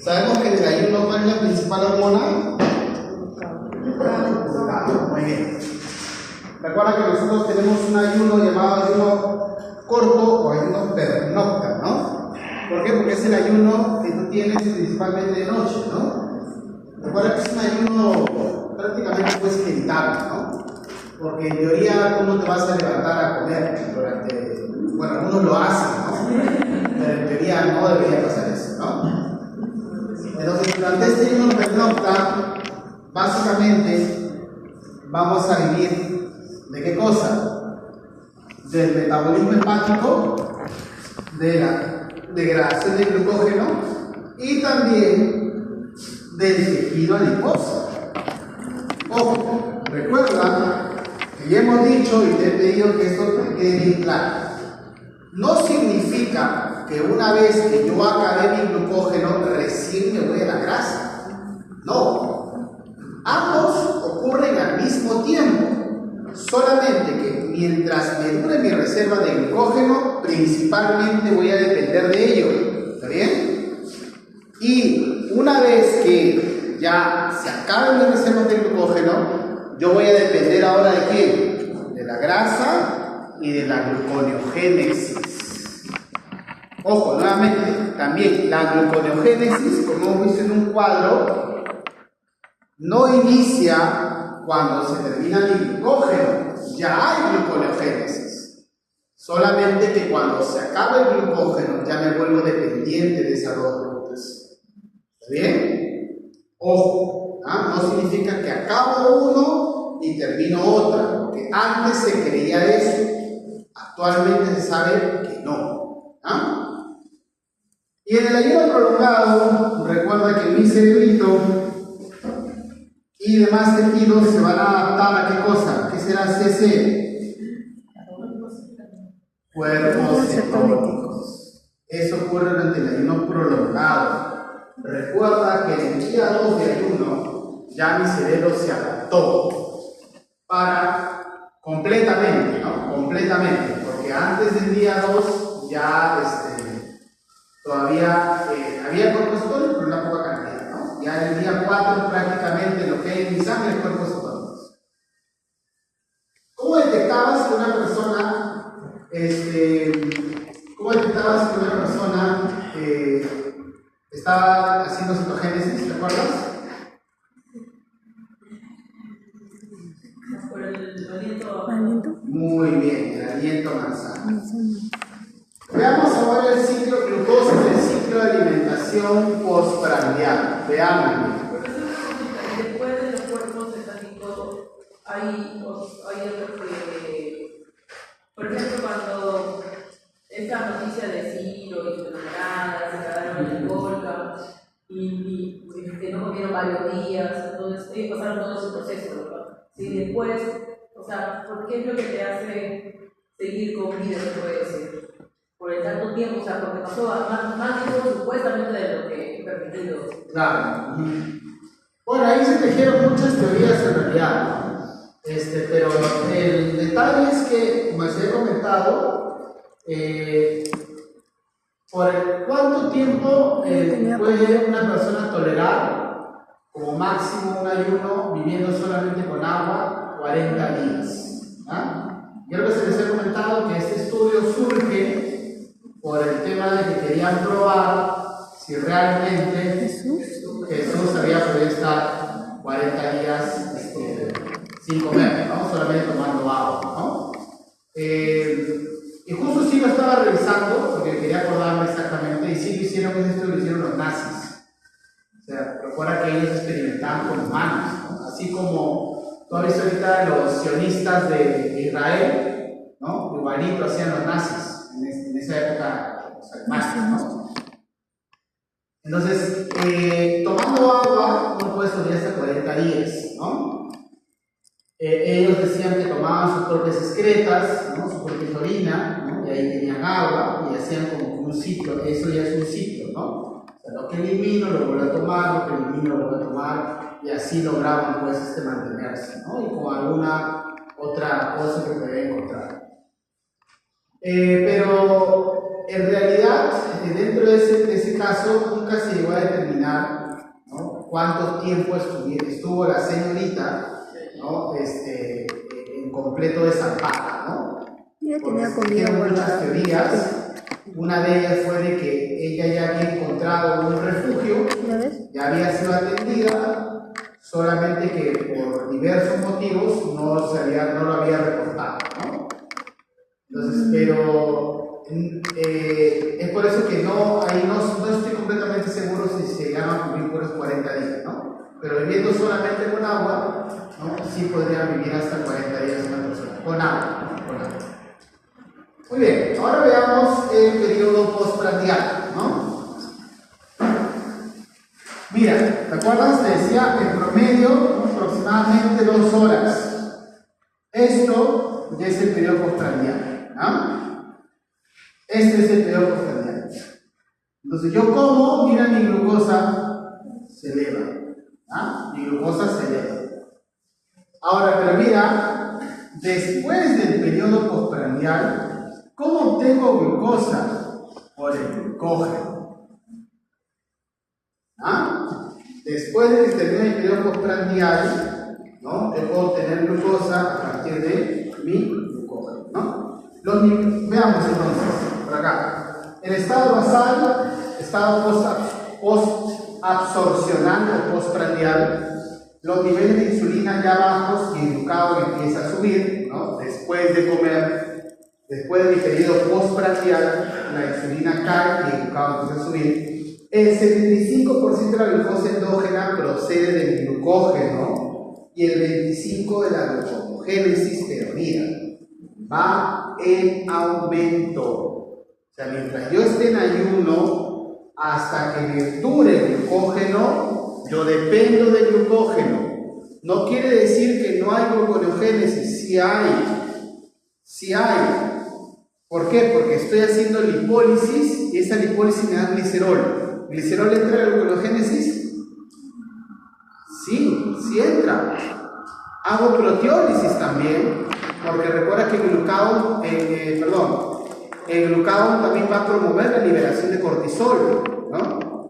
Sabemos que en el ayuno, ¿cuál es la principal hormona? Muy bien. Recuerda que nosotros tenemos un ayuno llamado ayuno corto o ayuno pernocta, ¿no? ¿Por qué? Porque es el ayuno que tú tienes principalmente de noche, ¿no? Recuerda que es un ayuno prácticamente pues evitable, ¿no? Porque en teoría tú no te vas a levantar a comer durante... Bueno, algunos lo hacen, ¿no? Pero en teoría no debería pasar eso, ¿no? Entonces, durante este ayuno pernocta, básicamente vamos a vivir ¿de qué cosa? Del metabolismo hepático, de la degradación de glucógeno y también del tejido adiposo. Ojo, recuerda que ya hemos dicho y te he pedido que esto te quede bien claro. No significa que una vez que yo acabé mi glucógeno recién me voy a la grasa. No. Ambos ocurren al mismo tiempo. Solamente que mientras me dure mi reserva de glucógeno, principalmente voy a depender de ello. ¿Está bien? Y una vez que ya se acaben mis reservas de glucógeno, yo voy a depender ahora de qué? De la grasa y de la gluconeogénesis. Ojo, nuevamente, también la gluconeogénesis, como hemos visto en un cuadro, no inicia cuando se termina mi glucógeno. Ya hay gluconeogénesis. Solamente que cuando se acaba el glucógeno ya me vuelvo dependiente de esas dos rutas. ¿Está bien? Ojo, ¿ah? No significa que acabo uno y termino otra, porque antes se creía eso. Actualmente se sabe que no. ¿Ah? Y en el ayuno prolongado, recuerda que mi cerebrito y demás tejidos se van a adaptar a qué cosa. ¿Qué será CC? Cuerpos cetónicos. Eso ocurre durante el ayuno prolongado. Recuerda que en el día 2 de ayuno ya mi cerebro se adaptó para completamente, ¿no? Completamente, porque antes del día 2 ya todavía había cuerpos cetónicos, pero una poca cantidad, ¿no? Ya en el día 4 prácticamente lo que hay en mi sangre es cuerpos cetónicos. ¿Cómo detectabas que una persona, estaba haciendo cetogénesis? ¿Te acuerdas? Por el aliento. Muy bien, el aliento manzana. Veamos ahora el ciclo glucosa, el ciclo de alimentación postprandial. Veámoslo. Después de los cuerpos cetónicos hay otros que, por ejemplo, cuando esta noticia de Ciro y su enamorada se quedaron en el Volca y no comieron varios días, entonces ellos pasaron todo ese proceso, ¿verdad? Sí, después, o sea, ¿por qué es lo que te hace seguir con vida después? Por el tanto tiempo, o sea, porque pasó más tiempo supuestamente de lo que permitido. Claro. Bueno, ahí se tejieron muchas teorías en realidad, ¿no? Pero el detalle es que, como les he comentado, por cuánto tiempo puede una persona tolerar como máximo un ayuno viviendo solamente con agua 40 días. ¿Ah? Creo que se les he comentado que este estudio surge por el tema de que querían probar si realmente Jesús había podido estar 40 días sin comer, ¿no? Solamente tomando agua, ¿no? Y justo sí lo estaba revisando porque quería acordarme exactamente, y sí lo hicieron, esto lo hicieron los nazis. O sea, recuerda que ellos experimentaban con humanos, ¿no? Así como tú has visto ahorita los sionistas de Israel, ¿no? Igualito hacían los nazis en esa época, los alemanes, ¿no? Entonces, tomando agua, uno puede sobrevivir hasta 40 días, ¿no? Ellos decían que tomaban sus propias excretas, ¿no? Su propia orina, ¿no? Y ahí tenían agua y hacían como un ciclo. Eso ya es un ciclo, ¿no? O sea, lo que elimino lo vuelvo a tomar, lo que elimino lo vuelvo a tomar, y así lograban pues mantenerse, ¿no? Y con alguna otra cosa que podía encontrar. Pero en realidad, dentro de ese caso, nunca se llegó a determinar cuánto tiempo estuvo la señorita, ¿no? En completo desamparo, ¿no? Ya Porque tenía se comida hicieron muchas guardada. teorías. Una de ellas fue de que ella ya había encontrado un refugio, ¿Ya ves? ya había sido atendida, solamente que por diversos motivos no lo había reportado, ¿no? Entonces, pero es por eso que ahí no estoy completamente seguro si se llegaron a cubrir por los 40 días, ¿no? Pero viviendo solamente con agua, ¿no? Sí podrían vivir hasta 40 días una persona, con agua, ¿no? Con agua. Muy bien, ahora veamos el periodo postprandial, ¿no? Mira, ¿te acuerdas? Te decía en promedio aproximadamente 2 horas. Esto ya es el periodo postprandial, ¿no? Este es el periodo postprandial. Entonces yo como, mira, mi glucosa se eleva, ¿no? Mi glucosa se eleva. Ahora, pero mira, después del periodo postprandial, ¿cómo obtengo glucosa? Por el glucógeno. ¿Ah? Después de que termine el periodo postprandial, ¿no? Yo puedo obtener glucosa a partir de mi glucógeno, ¿no? Veamos entonces, por acá. El estado basal, estado postabsorcional o postprandial, los niveles de insulina ya bajos y el glucagón empieza a subir, ¿no? Después de comer, después del periodo postprandial, la insulina cae y el glucagón empieza a subir. El 75% de la glucosa endógena procede del glucógeno y el 25% de la glucogénesis pedonida. Va en aumento. O sea, mientras yo esté en ayuno, hasta que me dure el glucógeno, yo dependo del glucógeno. No quiere decir que no hay glucogénesis, sí hay. Sí hay. ¿Por qué? Porque estoy haciendo lipólisis y esa lipólisis me da glicerol. ¿Glicerol entra en la glucogénesis? Sí, sí entra. Hago proteólisis también, porque recuerda que el glucagón también va a promover la liberación de cortisol, ¿no?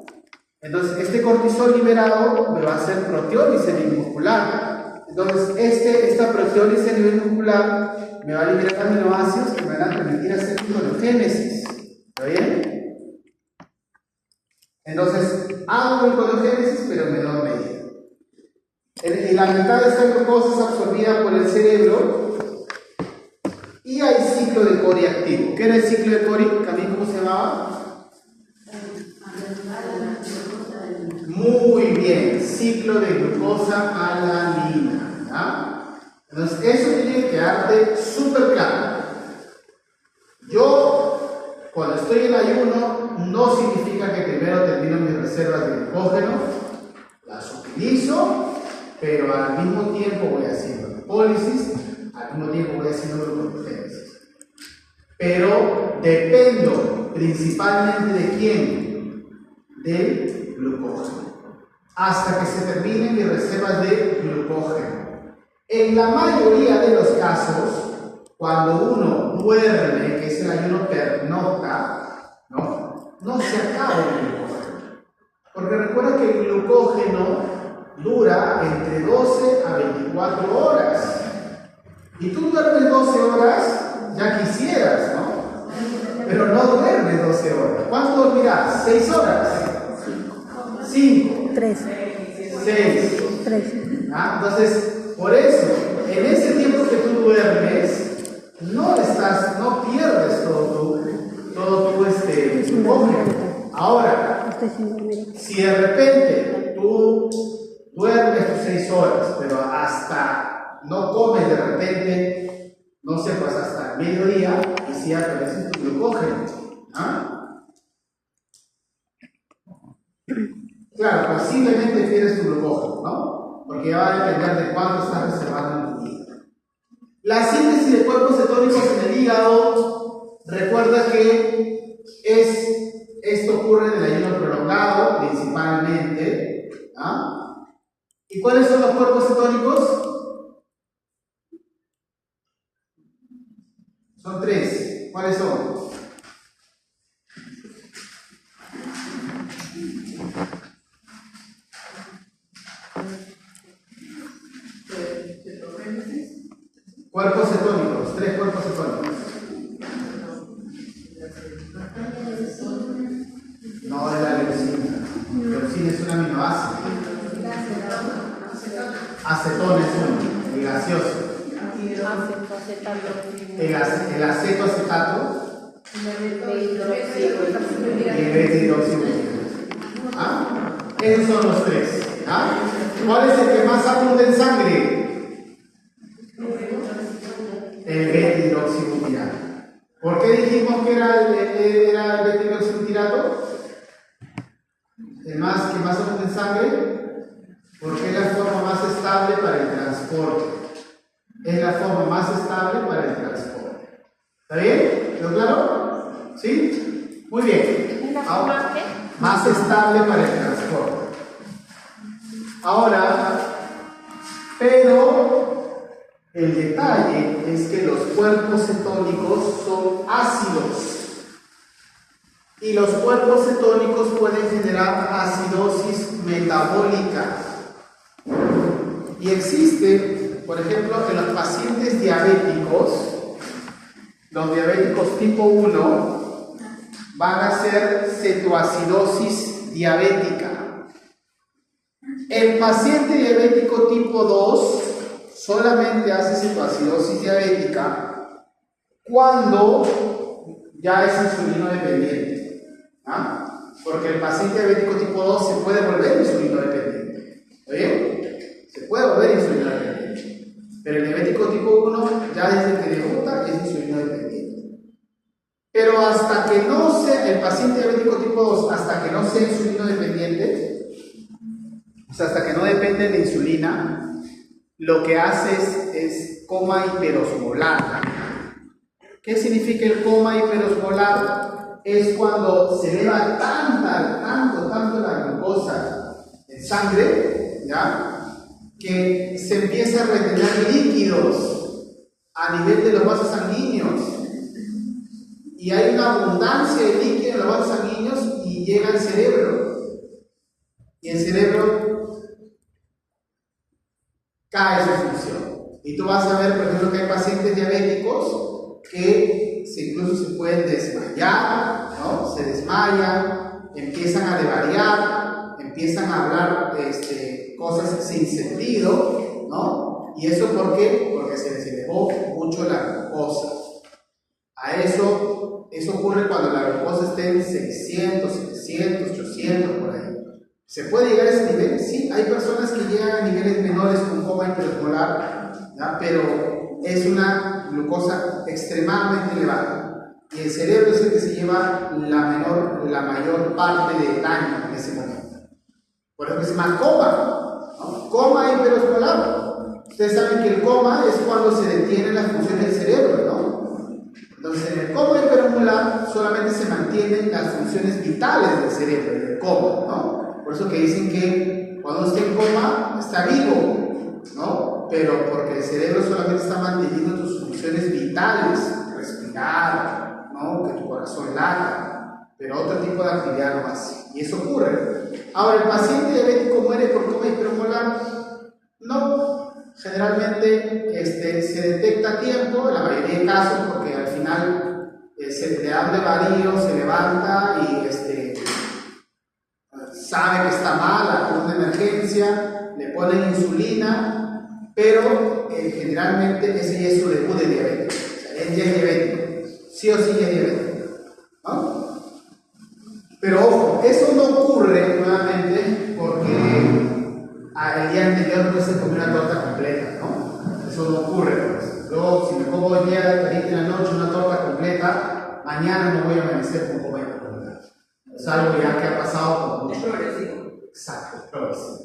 Entonces, este cortisol liberado me va a hacer proteólisis a nivel muscular. Entonces, esta proteólisis a nivel muscular me va a liberar aminoácidos que me van a permitir hacer glucogénesis. ¿Está bien? Entonces, hago glucogénesis, pero en menor medida. Y la mitad de esta glucosa es absorbida por el cerebro y hay ciclo de Cori activo. ¿Qué era el ciclo de Cori? ¿También cómo se llamaba? Muy bien, ciclo de glucosa-alanina. ¿Ya? Entonces, eso tiene que quedarte súper claro. Yo, cuando estoy en ayuno, no significa que primero termino mis reservas de glucógeno, las utilizo, pero al mismo tiempo voy haciendo lipólisis, al mismo tiempo voy haciendo glucogénesis. Pero dependo principalmente de quién, del glucógeno, hasta que se terminen mis reservas de glucógeno. En la mayoría de los casos, cuando uno duerme, que es el ayuno pernocta, no se acaba el glucógeno. Porque recuerda que el glucógeno dura entre 12 a 24 horas. Y tú duermes 12 horas, ya quisieras, ¿no? Pero no duermes 12 horas. ¿Cuánto dormirás? ¿6 horas? 5. 3. 6. 3. Entonces, por eso, en ese tiempo que tú duermes, no pierdes todo tu glucógeno. Ahora, si de repente tú duermes tus 6 horas, pero hasta no comes de repente, no sé, pues hasta el mediodía, y si aparece tu glucógeno. Claro, posiblemente pierdes tu glucógeno, ¿no? Porque ya va a depender de cuánto estás reservando en tu vida. La síntesis de cuerpos cetónicos en el hígado, recuerda que esto ocurre en el ayuno prolongado, principalmente. ¿Y cuáles son los cuerpos cetónicos? Son 3. ¿Cuáles son? tres cuerpos cetónicos. No es la leucina. Leucina es un aminoácido. Acetona es uno, el gaseoso. El acetoacetato y el beta-hidroxibutirato. ¿Ah? Esos son los tres. ¿Ah? ¿Cuál es el que más abunda en sangre? El beta-hidroxibutirato. ¿Por qué dijimos que era el beta-hidroxibutirato? El que más abunda en sangre, porque es la forma más estable para el transporte. Es la forma más estable para el transporte. ¿Está bien? ¿Quedó claro? ¿Sí? Muy bien. Ahora, más estable para el transporte. Ahora, pero el detalle es que los cuerpos cetónicos son ácidos. Y los cuerpos cetónicos pueden generar acidosis metabólica. Y existe, por ejemplo, en los pacientes diabéticos, los diabéticos tipo 1 van a hacer cetoacidosis diabética. El paciente diabético tipo 2 solamente hace cetoacidosis diabética cuando ya es insulino dependiente. ¿Ah? Porque el paciente diabético tipo 2 se puede volver insulino dependiente. ¿Está bien? Se puede volver insulino dependiente. Pero el diabético tipo 1 ya desde que debuta es insulino dependiente. Pero hasta que no sea el paciente diabético tipo 2, hasta que no sea insulino dependiente, o sea, hasta que no depende de insulina, lo que hace es coma hiperosmolar. ¿Qué significa el coma hiperosmolar? Es cuando se eleva tanto la glucosa en sangre, ¿ya? Que se empieza a retener líquidos a nivel de los vasos sanguíneos. Y hay una abundancia de líquido en los vasos sanguíneos y llega al cerebro. Y el cerebro cae su función. Y tú vas a ver, por ejemplo, que hay pacientes diabéticos que incluso se pueden desmayar, ¿no? Se desmayan, empiezan a desvariar, empiezan a hablar cosas sin sentido, ¿no? ¿Y eso por qué? Porque se les elevó mucho la glucosa. Eso ocurre cuando la glucosa esté en 600, 700, 800, por ahí. ¿Se puede llegar a ese nivel? Sí, hay personas que llegan a niveles menores con coma hiperosmolar, ¿ya? Pero es una glucosa extremadamente elevada. Y el cerebro es el que se lleva la mayor parte del daño en ese momento. Por eso se llama coma, ¿no? Coma hiperosmolar. Ustedes saben que el coma es cuando se detienen las funciones del cerebro, ¿no? Entonces, en el coma hiperosmolar solamente se mantienen las funciones vitales del cerebro, en el coma, ¿no? Por eso que dicen que cuando esté en coma está vivo, ¿no? Pero porque el cerebro solamente está manteniendo tus funciones vitales, respirar, ¿no? Que tu corazón lata, pero otro tipo de actividad no hace. Y eso ocurre. Ahora, ¿el paciente diabético muere por coma hiperosmolar? No. Generalmente se detecta a tiempo, en la mayoría de casos, porque al final se le da un varío, se levanta y sabe que está mal, acude de emergencia, le ponen insulina, pero generalmente ese ya es su debut de diabetes. O sea, él ya es diabético, sí o sí ya es diabético, ¿no? Pero ojo, eso no ocurre nuevamente porque el día anterior no se comió una torta completa, ¿no? Eso no ocurre, pues. Luego, si me como hoy día, ahorita en la noche, una torta completa, mañana no voy a amanecer con coma hiperosmolar. Es algo ya que ha pasado con mucho. Exacto, es progresivo.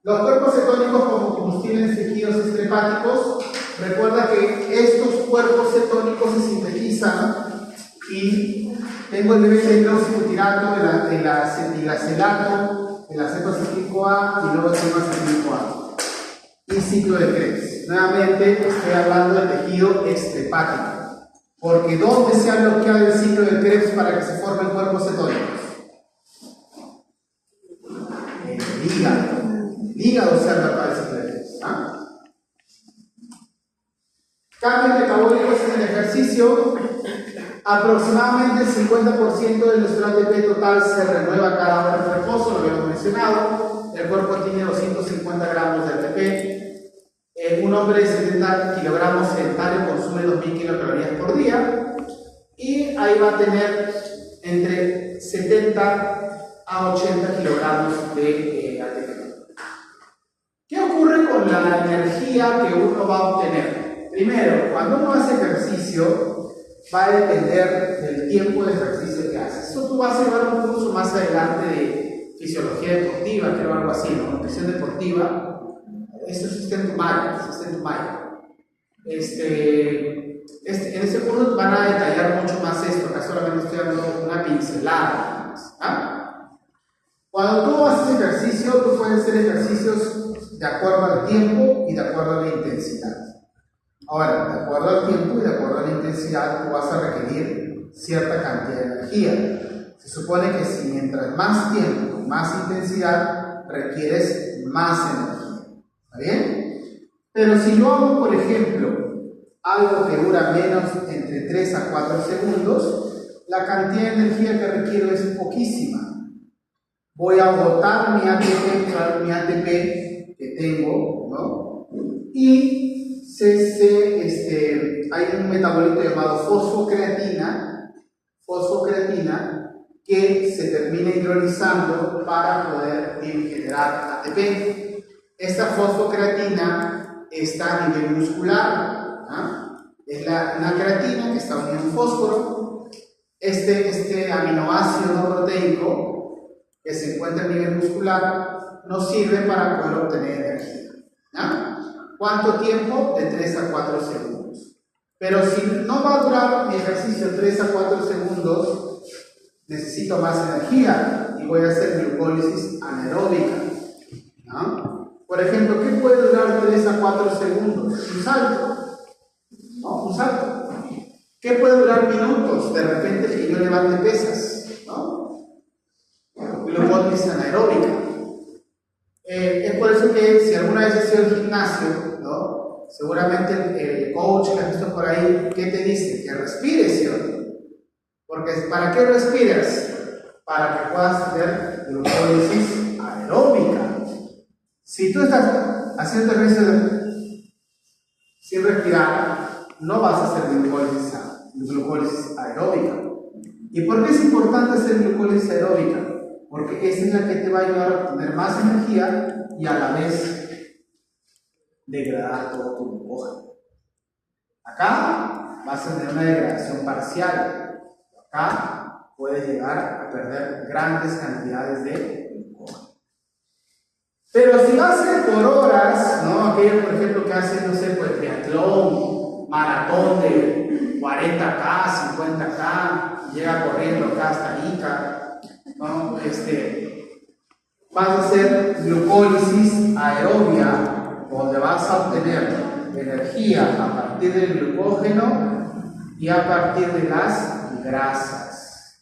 Los cuerpos cetónicos como combustible en tejidos extrahepáticos, recuerda que estos cuerpos cetónicos se sintetizan y tengo el beta-hidroxibutirato, el acetilacelato, el acetoacético-A y luego el acetoacético-A. Y ciclo de Krebs. Nuevamente estoy hablando del tejido extrahepático. Porque ¿dónde se ha bloqueado el ciclo de Krebs para que se formen cuerpos cetónicos? En el hígado. El hígado se ha bloqueado el ciclo de Krebs. ¿Ah? ejercicio, aproximadamente el 50% de nuestro ATP total se renueva cada hora de reposo, lo habíamos mencionado. El cuerpo tiene 250 gramos de ATP. Un hombre de 70 kilogramos sedentario consume 2000 kilocalorías por día. Y ahí va a tener entre 70 a 80 kilogramos de ATP. ¿Qué ocurre con la energía que uno va a obtener? Primero, cuando uno hace ejercicio, va a depender del tiempo de ejercicio que haces. Eso tú vas a llevar un curso más adelante de fisiología deportiva, creo algo así, ¿no? Nutrición deportiva. Esto existe en tu malla, en ese curso van a detallar mucho más esto, acá solamente estoy dando una pincelada. ¿Ah? Cuando tú haces ejercicio, tú puedes hacer ejercicios de acuerdo al tiempo y de acuerdo a la intensidad. Ahora, de acuerdo al tiempo y de acuerdo a la intensidad, tú vas a requerir cierta cantidad de energía. Se supone que si mientras más tiempo y más intensidad, requieres más energía. ¿Está bien? Pero si yo hago, por ejemplo, algo que dura menos entre 3 a 4 segundos, la cantidad de energía que requiero es poquísima. Voy a agotar mi ATP que tengo, ¿no? Y hay un metabolito llamado fosfocreatina, que se termina hidrolizando para poder generar ATP. Esta fosfocreatina está a nivel muscular, ¿ah? Es una creatina que está unida a un fósforo. Este aminoácido no proteico que se encuentra a nivel muscular nos sirve para poder obtener energía. ¿Ah? ¿Cuánto tiempo? De 3 a 4 segundos. Pero si no va a durar mi ejercicio 3 a 4 segundos, necesito más energía y voy a hacer glucólisis anaeróbica. ¿No? Por ejemplo, ¿qué puede durar 3 a 4 segundos? Un salto. ¿No? Un salto. ¿Qué puede durar minutos? De repente que yo levante pesas. ¿No? Glucólisis anaeróbica. Es por eso que si alguna vez has ido al gimnasio, ¿no? Seguramente el coach que has visto por ahí, ¿qué te dice? Que respires, ¿sí? Porque ¿para qué respiras? Para que puedas hacer glucólisis aeróbica. Si tú estás haciendo ejercicio sin respirar, no vas a hacer glucólisis aeróbica. ¿Y por qué es importante hacer glucólisis aeróbica? Porque esa es la que te va a ayudar a obtener más energía y a la vez degradar todo tu glucógeno. Acá vas a tener una degradación parcial. Acá puedes llegar a perder grandes cantidades de glucógeno. Pero si lo haces por horas, ¿no? Aquellos, por ejemplo, que hacen, no sé, pues triatlón, maratón de 40K, 50K, llega corriendo acá hasta Ica, ¿no? Vas a hacer glucólisis aerobia, donde vas a obtener energía a partir del glucógeno y a partir de las grasas.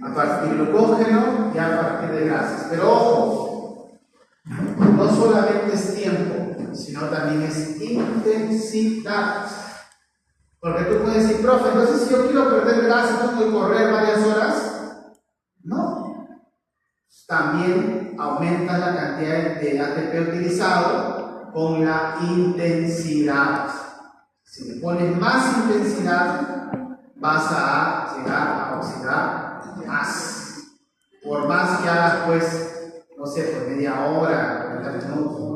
A partir del glucógeno y a partir de grasas. Pero ojo, no solamente es tiempo, sino también es intensidad. Porque tú puedes decir, profe, entonces si yo quiero perder grasa, ¿tengo que correr varias horas? No. También aumenta la cantidad de ATP utilizado con la intensidad. Si le pones más intensidad, vas a llegar a oxidar más. Por más que hagas, pues, no sé, por media hora, 40 minutos, ¿no?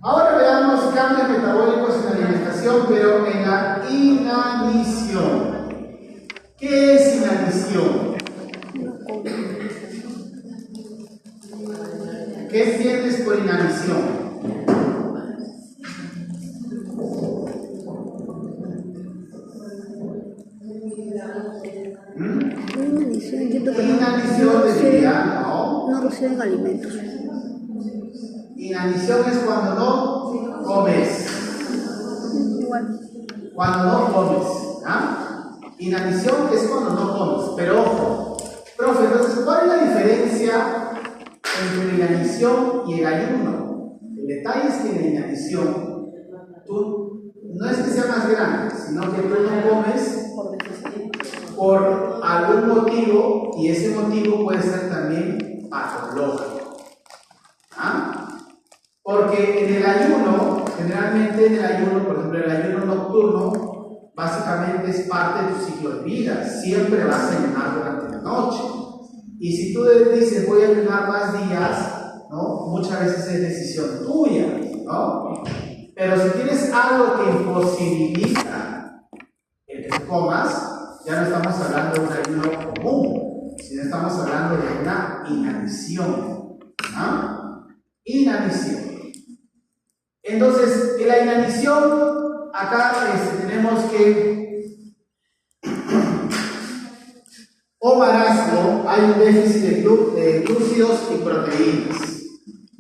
Ahora veamos cambios metabólicos en la alimentación, pero en la inanición. ¿Qué es inanición? ¿Qué sientes por inanición? Inanición debería, no reciben alimentos. Inanición es cuando no comes. Igual. Cuando no comes. ¿Ah? Inanición es cuando no comes. Pero ojo, profe, entonces, ¿cuál es la diferencia entre la inanición y el ayuno? El detalle es que en la inanición, tú no es que sea más sino que tú no comes por algún motivo, y ese motivo puede ser también patológico. ¿Ah? Porque en el ayuno, generalmente en el ayuno, por ejemplo, el ayuno nocturno, básicamente es parte de tu ciclo de vida. Siempre vas a ayunar durante la noche. Y si tú dices voy a ayunar más días, ¿no? Muchas veces es decisión tuya, ¿no? Pero si tienes algo que imposibilita el que comas, ya no estamos hablando de un ayuno común, sino estamos hablando de una inanición. ¿No? Inanición. Entonces, en la inanición, acá tenemos que, o marasmo, hay un déficit de glúcidos y proteínas.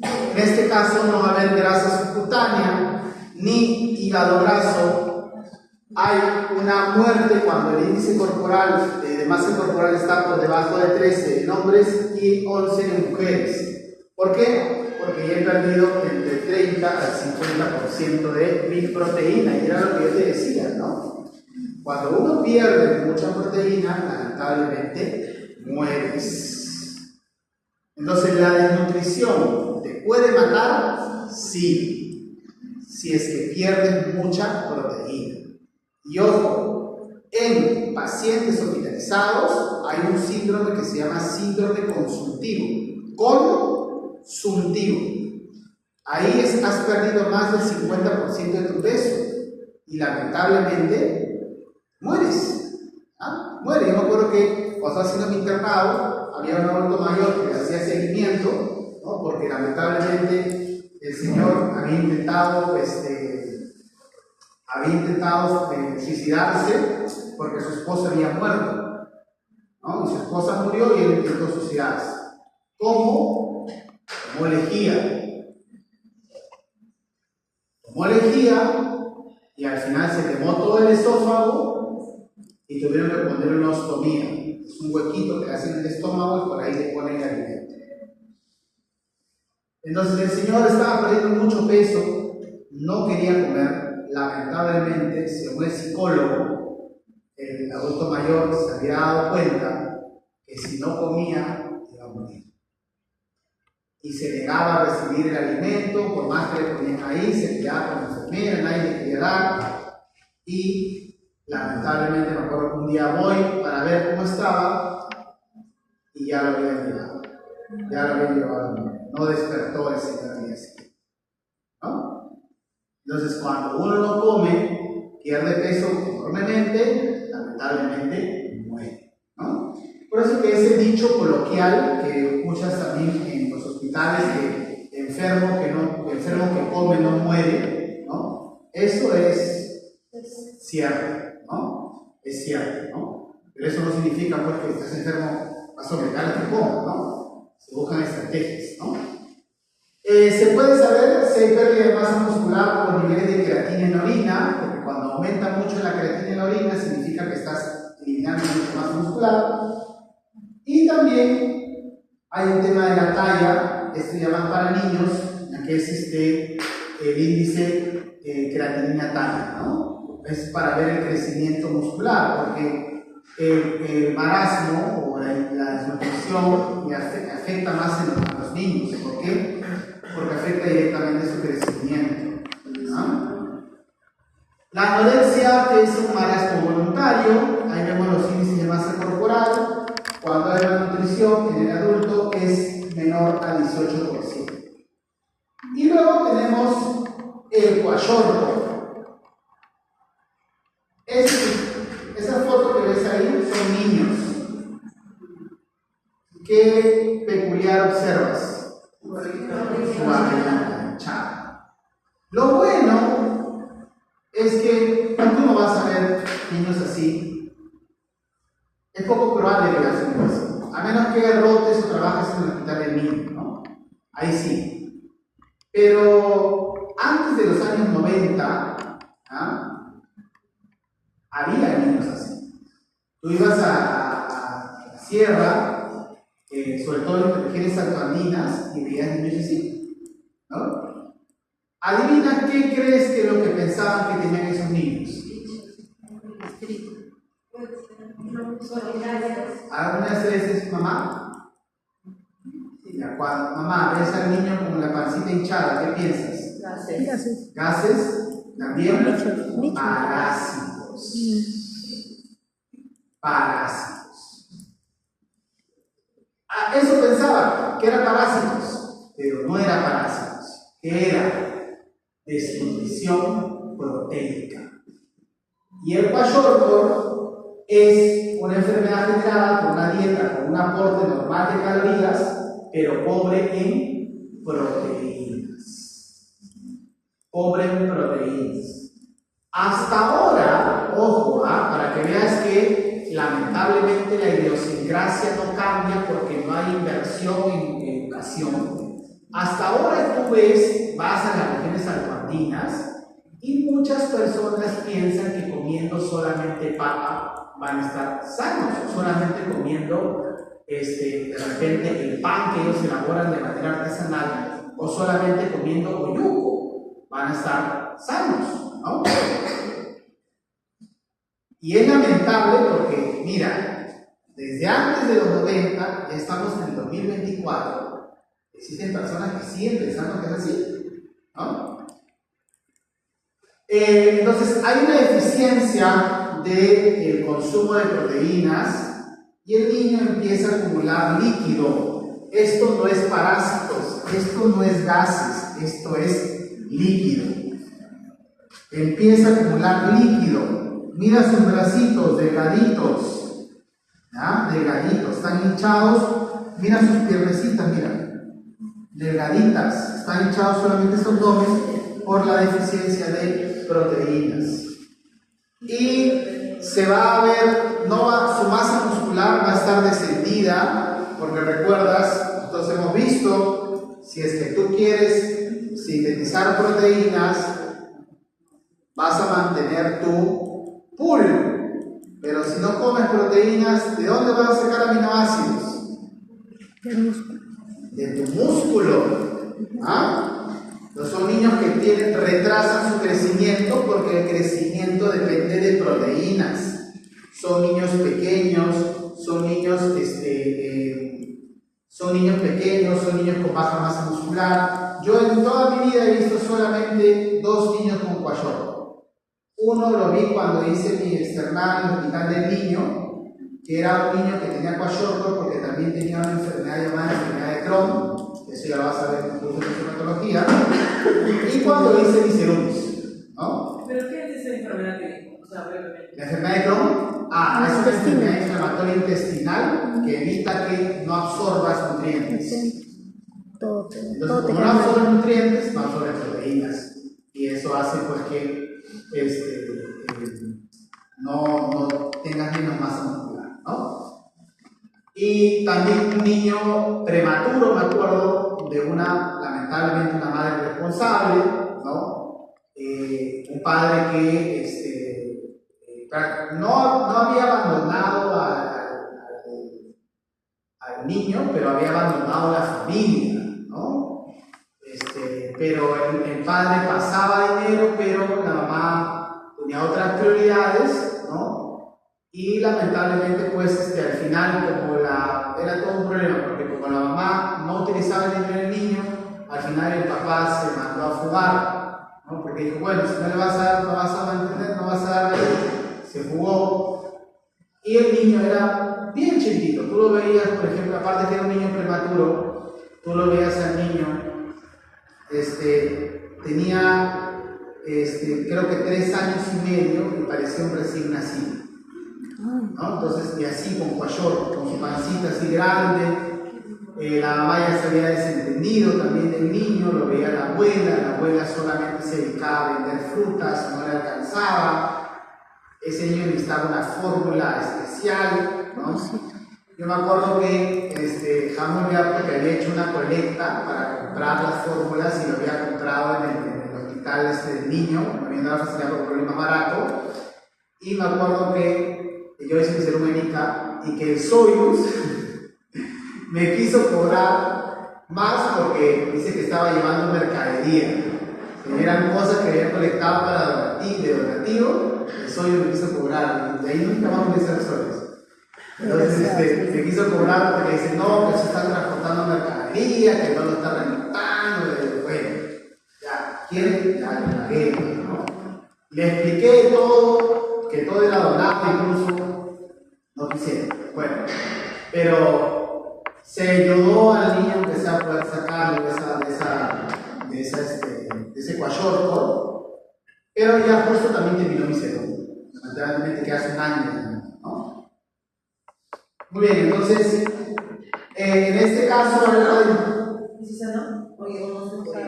En este caso no va a haber grasa subcutánea ni hígado graso. Hay una muerte cuando el índice corporal de masa corporal está por debajo de 13 en hombres y 11 en mujeres. ¿Por qué? Porque ya he perdido entre 30 al 50% de mi proteína, y era lo que yo te decía, ¿no? Cuando uno pierde mucha proteína, lamentablemente mueres. Entonces, ¿la desnutrición te puede matar? Sí, si es que pierdes mucha proteína. Y ojo, en pacientes hospitalizados hay un síndrome que se llama síndrome consuntivo. Consuntivo. Ahí has perdido más del 50% de tu peso y lamentablemente mueres. ¿Ah? Muere. Yo me acuerdo que cuando estaba haciendo mi internado había un adulto mayor que le hacía seguimiento, ¿no? Porque lamentablemente el señor había intentado suicidarse porque su esposa había muerto, ¿no? Y su esposa murió y él intentó suicidarse. ¿Cómo? Tomó lejía. Y al final se quemó todo el esófago y tuvieron que ponerle una ostomía. Es un huequito que le hacen en el estómago y por ahí le ponen el alimento. Entonces el señor estaba perdiendo mucho peso, no quería comer. Lamentablemente, según el psicólogo, el adulto mayor se había dado cuenta que si no comía, iba a morir. Y se negaba a recibir el alimento, por más que le ponían ahí, se quedaba con la enfermera, nadie le quería dar. Y lamentablemente, me acuerdo que un día voy para ver cómo estaba y ya lo habían llevado. No despertó el señor día siguiente, ¿no? Entonces, cuando uno no come, pierde peso enormemente, lamentablemente muere, ¿no? Por eso que ese dicho coloquial que escuchas también en los hospitales, que enfermo que come no muere, ¿no? Eso es cierto, ¿no? Es cierto, ¿no? Pero eso no significa pues, que estés enfermo vas a obligar a que comas, ¿no? Se buscan estrategias, ¿no? Se puede saber si hay pérdida de masa muscular por niveles de creatina en la orina, porque cuando aumenta mucho la creatina en la orina significa que estás eliminando mucha masa muscular. Y también hay un tema de la talla, esto ya más para niños, que es el índice creatinina talla, ¿no? Es para ver el crecimiento muscular, porque el marasmo o la desnutrición afecta más a los niños. ¿Por qué? Porque afecta directamente su crecimiento, ¿no? La anorexia, que es un marasmo voluntario, ahí vemos los índices de masa corporal. Cuando hay una nutrición en el adulto es menor al 18%. Y luego tenemos el cuayordo. Esa foto que ves ahí son niños. ¿Qué peculiar observas? Lo bueno es que tú no vas a ver niños así. Es poco probable que veas un niño así, a menos que rotes o trabajes en el hospital del niño, ¿no? Ahí sí. Pero antes de los años 90, ¿ah? Había niños así. Tú ibas a la sierra, sobre todo en regiones altoandinas, y veías niños así, ¿no? Adivina qué crees que es lo que pensaban que tenían esos niños. ¿Algunas veces mamá? Ya, cuando mamá ves al niño con la pancita hinchada, ¿qué piensas? Gases. ¿Gases? También Bichos. parásitos. Parásitos. Eso pensaba, que eran parásitos, pero no eran parásitos, que era desnutrición proteica. Y el kwashiorkor es una enfermedad generada por una dieta con un aporte normal de calorías, pero pobre en proteínas. Pobre en proteínas. Hasta ahora, ojo, para que veas que lamentablemente la idiosincrasia no cambia porque no hay inversión en educación. Hasta ahora tú vas a las regiones altoandinas y muchas personas piensan que comiendo solamente papa van a estar sanos, solamente comiendo de repente el pan que ellos elaboran de manera artesanal, o solamente comiendo oyuco van a estar sanos, ¿no? Y es lamentable porque, mira, desde antes de los 90, ya estamos en el 2024, existen personas que siguen pensando que es así, ¿no? Entonces, hay una deficiencia del consumo de proteínas y el niño empieza a acumular líquido. Esto no es parásitos, esto no es gases, esto es líquido. Empieza a acumular líquido. Mira sus bracitos delgaditos, ¿ya? Delgaditos, están hinchados. Mira sus piernecitas, mira, delgaditas, están hinchados solamente su abdomen por la deficiencia de proteínas. Y se va a ver, su masa muscular va a estar descendida, porque recuerdas, nosotros hemos visto, si es que tú quieres sintetizar proteínas, vas a mantener tu pool. Pero si no comes proteínas, ¿de dónde vas a sacar aminoácidos? Del músculo. De tu músculo. Son niños que retrasan su crecimiento porque el crecimiento depende de proteínas. Son niños pequeños, son niños pequeños, son niños con baja masa muscular. Yo en toda mi vida he visto solamente 2 niños con kwashiorkor. Uno lo vi cuando hice mi externado en el hospital del niño, que era un niño que tenía kwashiorkor porque también tenía una enfermedad llamada enfermedad de Crohn. Eso ya lo vas a ver en el curso de hematología. Y cuando hice mi cerumis, ¿no? ¿Pero qué es esa enfermedad que dijo? O sea, brevemente. La enfermedad de Crohn, es una enfermedad inflamatoria intestinal que evita que no absorbas nutrientes. Entonces, como no absorbes nutrientes, no absorbes proteínas. Y eso hace pues que no tengas menos masa muscular, ¿no? Y también un niño prematuro, me acuerdo, lamentablemente una madre responsable, ¿no? Un padre que no había abandonado al niño, pero había abandonado la familia, ¿no? Pero el padre pasaba dinero, pero la mamá tenía otras prioridades, ¿no? Y lamentablemente pues al final era todo un problema, porque como la mamá no utilizaba el dinero del niño, al final el papá se mandó a fumar, ¿no? Porque dijo, bueno, si no le vas a dar, no vas a mantener, no vas a dar, se fugó. Y el niño era bien chiquito, tú lo veías, por ejemplo, aparte que era un niño prematuro, tú lo veías al niño, tenía creo que 3 años y medio y parecía un recién nacido. ¿No? Entonces, y así con kwashiorkor, con su pancita así grande, la mamá ya se había desentendido también del niño, lo veía la abuela solamente se dedicaba a vender frutas, no le alcanzaba, ese niño necesitaba una fórmula especial, ¿no? Yo me acuerdo que Jamón porque había hecho una colecta para comprar las fórmulas y lo había comprado en el hospital del niño, me habían dado la facilidad por comprarlo más barato, y me acuerdo que yo hice mi seruménica y que el Soyuz me quiso cobrar más porque dice que estaba llevando mercadería. Eran cosas que había colectado para de donativo, el Soyuz me quiso cobrar y de ahí nunca más me hice el Soyuz. Entonces te quiso cobrar porque dice, no, que se está transportando mercadería, que no lo está remontando, bueno, ya, quieren, ya le pagué, ¿no? Le expliqué todo, que todo era donado, incluso no quisieron. Bueno, pero se ayudó al niño que sea poder sacarlo de ese cuachorco, pero ya justo también terminó mi segundo. Lamentablemente que hace un año, ¿no? Muy bien, entonces, en este caso,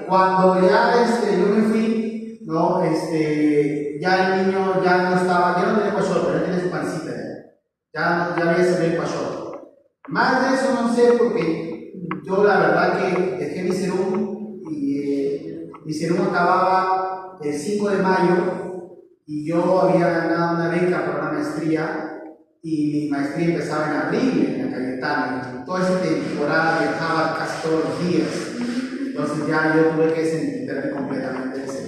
cuando ya yo me fui, ¿no? Ya el niño ya no estaba, ya no tenía cuachorco, ya tenía su pancita, ya había salido el cuachorco. Más de eso no sé, porque yo la verdad que dejé mi serum y mi serum acababa el 5 de mayo y yo había ganado una beca para una maestría y mi maestría empezaba en abril en la Cayetana. Toda esa temporada viajaba casi todos los días, entonces ya yo tuve que desentenderme completamente de ese.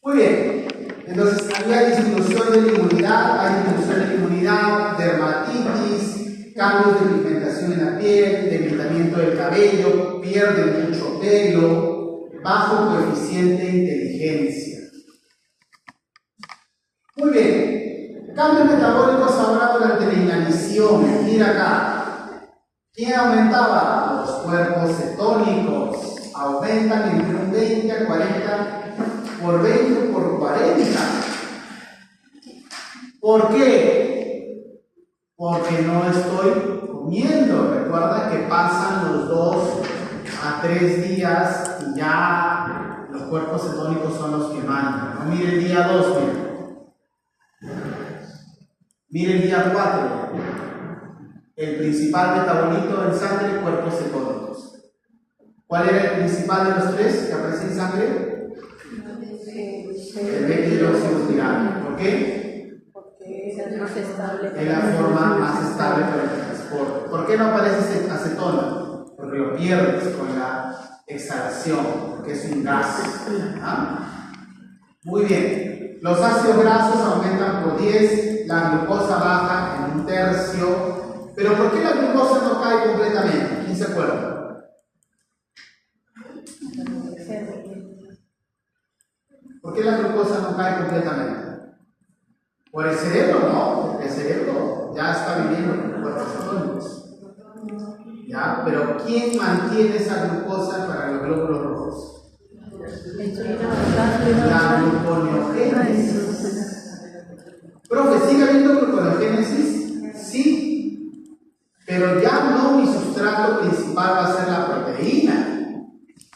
Muy bien, entonces había disminución de la inmunidad, hay disminución de la inmunidad, dermatitis, cambios de pigmentación en la piel, debilitamiento del cabello, pierde mucho pelo, bajo coeficiente de inteligencia. Muy bien, cambios metabólicos ahora durante la inanición. Mira acá, ¿quién aumentaba? Los cuerpos cetónicos aumentan entre un 20 a 40 por 20 por 40. ¿Por qué? Porque no estoy comiendo. Recuerda que pasan los 2 a 3 días y ya los cuerpos cetónicos son los que mandan, ¿no? Mire el día 2, mire el día 4. El principal metabolito en sangre, cuerpos cetónicos. ¿Cuál era el principal de los tres que aparece en sangre? El beta-hidroxibutirano. ¿Por qué? Porque es más estable. Es la forma más estable para el transporte. ¿Por qué no aparece acetona? Porque lo pierdes con la exhalación, porque es un gas. ¿Ah? Muy bien. Los ácidos grasos aumentan por 10, la glucosa baja en 1/3. Pero ¿por qué la glucosa no cae completamente? ¿Quién se acuerda? ¿Por qué la glucosa no cae completamente? Por el cerebro, no, porque el cerebro ya está viviendo con cuerpos cetónicos. ¿Ya? Pero ¿quién mantiene esa glucosa para los glóbulos rojos? La gluconeogénesis. Profe, ¿sigue habiendo gluconeogénesis? Sí, pero ya no mi sustrato principal va a ser la proteína.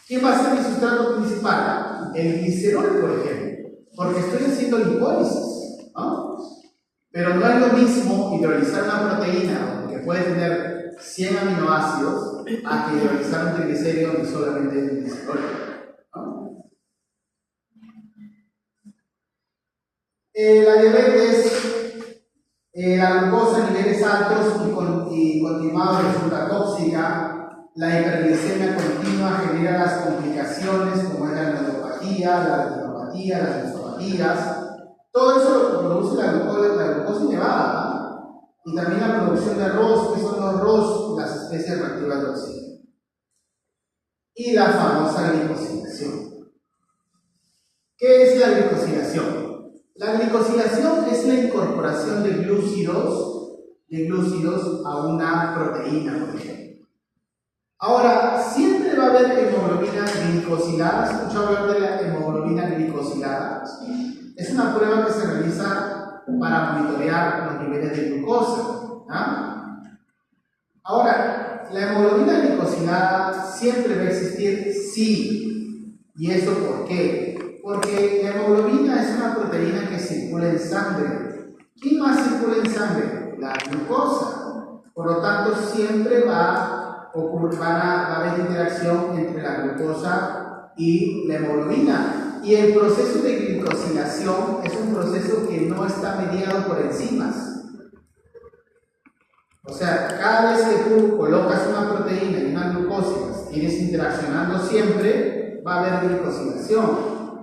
¿Quién va a ser mi sustrato principal? El glicerol, por ejemplo, porque estoy haciendo lipólisis, ¿no? Pero no es lo mismo hidrolizar una proteína que puede tener 100 aminoácidos a que hidrolizar un triglicérido que solamente es glicerol, ¿no? La diabetes, la glucosa en niveles altos y continuados resulta tóxica. La hiperglicemia continua genera las complicaciones como es la neuropatía, la retinopatía, las linfopatías. Todo eso lo que produce la glucosa elevada, ¿no? Y también la producción de ROS, que son los ROS, las especies reactivas de oxígeno. Y la famosa glicosilación. ¿Qué es la glicosilación? La glicosilación es la incorporación de glúcidos a una proteína, por ejemplo. Ahora, siempre va a haber hemoglobina glicosilada. ¿Has escuchado hablar de la hemoglobina glicosilada? Es una prueba que se realiza para monitorear los niveles de glucosa. ¿Ah? Ahora, la hemoglobina glicosilada siempre va a existir, sí. ¿Y eso por qué? Porque la hemoglobina es una proteína que circula en sangre. ¿Quién más circula en sangre? La glucosa. Por lo tanto, siempre va a haber interacción entre la glucosa y la hemoglobina. Y el proceso de glicosilación es un proceso que no está mediado por enzimas. O sea, cada vez que tú colocas una proteína y una glucosa y tienes interaccionando siempre, va a haber glicosilación.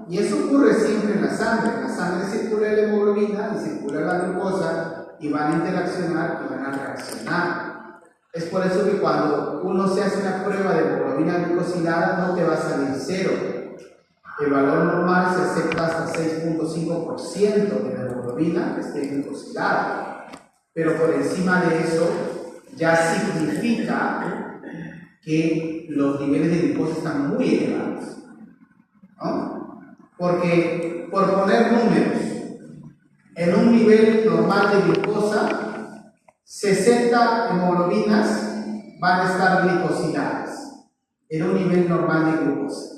Y eso ocurre siempre en la sangre. En la sangre circula la hemoglobina y circula la glucosa, y van a interaccionar y van a reaccionar. Es por eso que cuando uno se hace una prueba de hemoglobina glicosilada no te va a salir 0. El valor normal se acepta hasta 6.5% de la hemoglobina que esté glicosilada. Pero por encima de eso ya significa que los niveles de glucosa están muy elevados, ¿no? Porque, por poner números, en un nivel normal de glucosa, 60 hemoglobinas van a estar glicosiladas en un nivel normal de glucosa.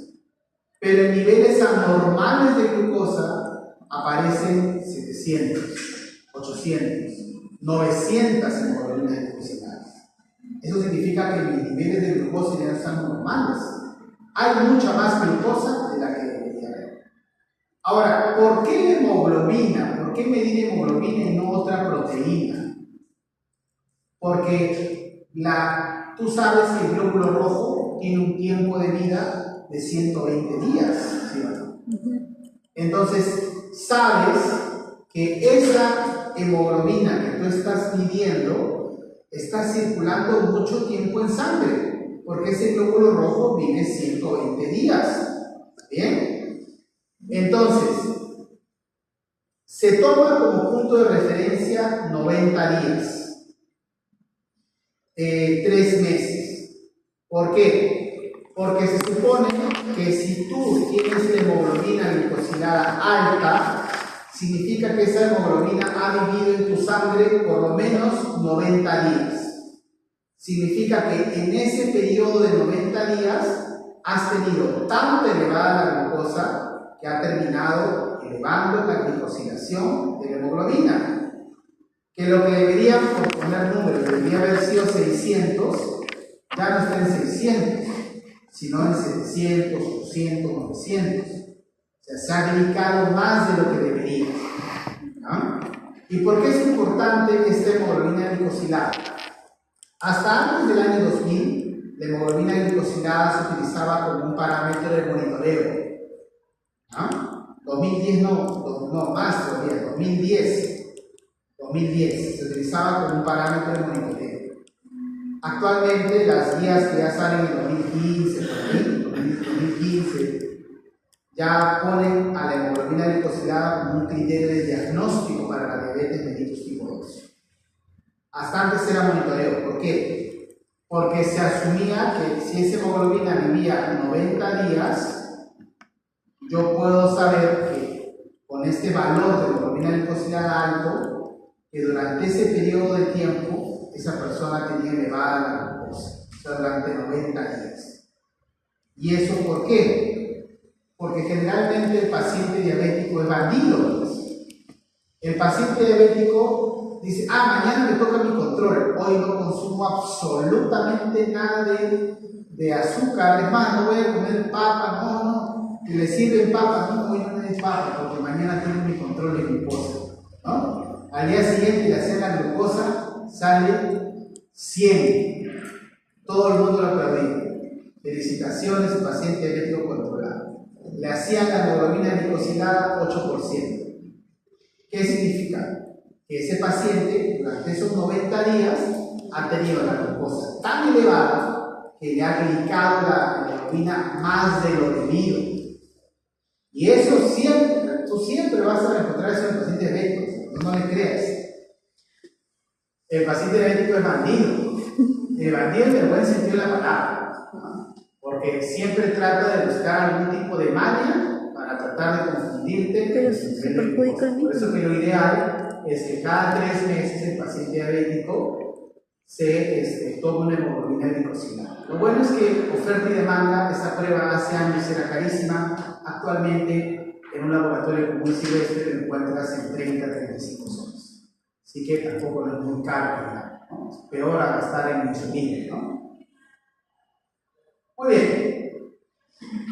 Pero en niveles anormales de glucosa aparecen 700, 800, 900 hemoglobinas glicosiladas. Eso significa que mis niveles de glucosa ya no están normales. Hay mucha más glucosa de la que debería haber. Ahora, ¿por qué la hemoglobina? ¿Por qué medir hemoglobina y no otra proteína? Porque tú sabes que el glóbulo rojo tiene un tiempo de vida de 120 días, ¿sí o no? Entonces, sabes que esa hemoglobina que tú estás midiendo está circulando mucho tiempo en sangre, porque ese glóbulo rojo vive 120 días. ¿Bien? Entonces, se toma como punto de referencia 90 días. 3 meses. ¿Por qué? Porque se supone que si tú tienes la hemoglobina glicosilada alta, significa que esa hemoglobina ha vivido en tu sangre por lo menos 90 días. Significa que en ese periodo de 90 días has tenido tanta elevada la glucosa que ha terminado elevando la glicosilación de la hemoglobina. Que lo que debería, por poner números, debería haber sido 600, ya no está en 600, sino en 700, 800, 900. O sea, se ha glicado más de lo que debería, ¿no? ¿Y por qué es importante esta hemoglobina glicosilada? Hasta antes del año 2000, la hemoglobina glicosilada se utilizaba como un parámetro de monitoreo, ¿no? 2010 no, más todavía, 2010 se utilizaba como un parámetro de monitoreo. Actualmente las guías que ya salen en 2015, 2015 ya ponen a la hemoglobina glicosilada como un criterio de diagnóstico para la diabetes mellitus tipo 2. Hasta antes era monitoreo. ¿Por qué? Porque se asumía que si esa hemoglobina vivía 90 días, yo puedo saber que con este valor de hemoglobina glicosilada alto, que durante ese periodo de tiempo esa persona tenía elevada la glucosa, o sea, durante 90 días. ¿Y eso por qué? Porque generalmente el paciente diabético es bandido. El paciente diabético dice, mañana me toca mi control, hoy no consumo absolutamente nada de azúcar, es más, no voy a comer papa, no, que le sirven papa, no, hoy no me des papa, porque mañana tengo mi control de glucosa, ¿no? Al día siguiente le hacen la glucosa, sale 100. Todo el mundo lo aplaudía. Felicitaciones, paciente diabético controlado. Le hacían la hemoglobina glicosilada 8%. ¿Qué significa? Que ese paciente durante esos 90 días ha tenido la glucosa tan elevada que le ha glicado la hemoglobina más de lo debido. Y eso siempre, tú siempre vas a encontrar eso en el paciente diabético. No le creas. El paciente diabético es bandido. El bandido en el buen sentido de la palabra, ¿no? Porque siempre trata de buscar algún tipo de maña para tratar de confundirte. Pero se perjudica el mismo. Por eso que lo ideal es que cada 3 meses el paciente diabético se tome una hemoglobina glicosilada. Lo bueno es que oferta y demanda, esta prueba hace años era carísima. Actualmente en un laboratorio común silvestre lo encuentras en 30 a 35 soles. Así que tampoco no es muy caro, ¿no? Es peor a gastar en insulina, ¿no? Muy bien.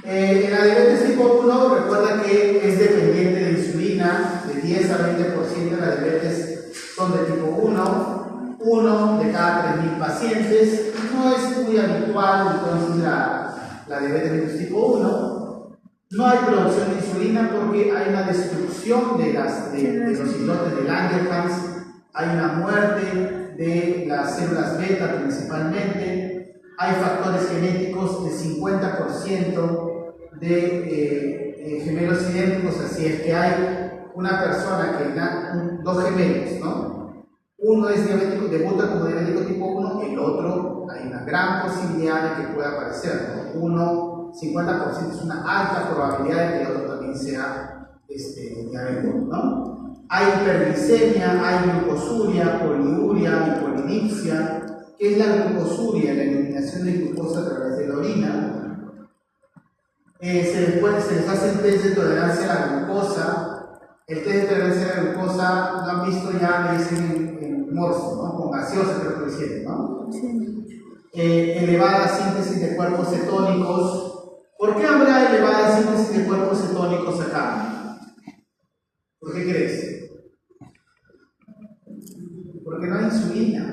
En la diabetes tipo 1, recuerda que es dependiente de insulina, de 10 a 20% de las diabetes son de tipo 1 de cada 3.000 pacientes. No es muy habitual entonces la diabetes mellitus tipo 1. No hay producción de insulina porque hay una destrucción de los islotes de Langerhans hay una muerte de las células beta principalmente, hay factores genéticos del 50% de gemelos idénticos, así es que hay una persona que dos gemelos, ¿no? Uno es diabético, debuta como diabético tipo 1, el otro hay una gran posibilidad de que pueda aparecer, ¿no? Uno, 50% es una alta probabilidad de que el otro también sea diabético, ¿no? Hay hiperglicemia, hay glucosuria, poliuria y polidipsia. ¿Qué es la glucosuria? La eliminación de glucosa a través de la orina. Se les hace el test de tolerancia a la glucosa. El test de tolerancia a la glucosa, lo han visto ya, le dicen en morso, ¿no? Con gaseosa, creo que lo hicieron, ¿no? Sí. Elevada síntesis de cuerpos cetónicos. ¿Por qué habrá elevada síntesis de cuerpos cetónicos acá? ¿Por qué crees? Porque no hay insulina.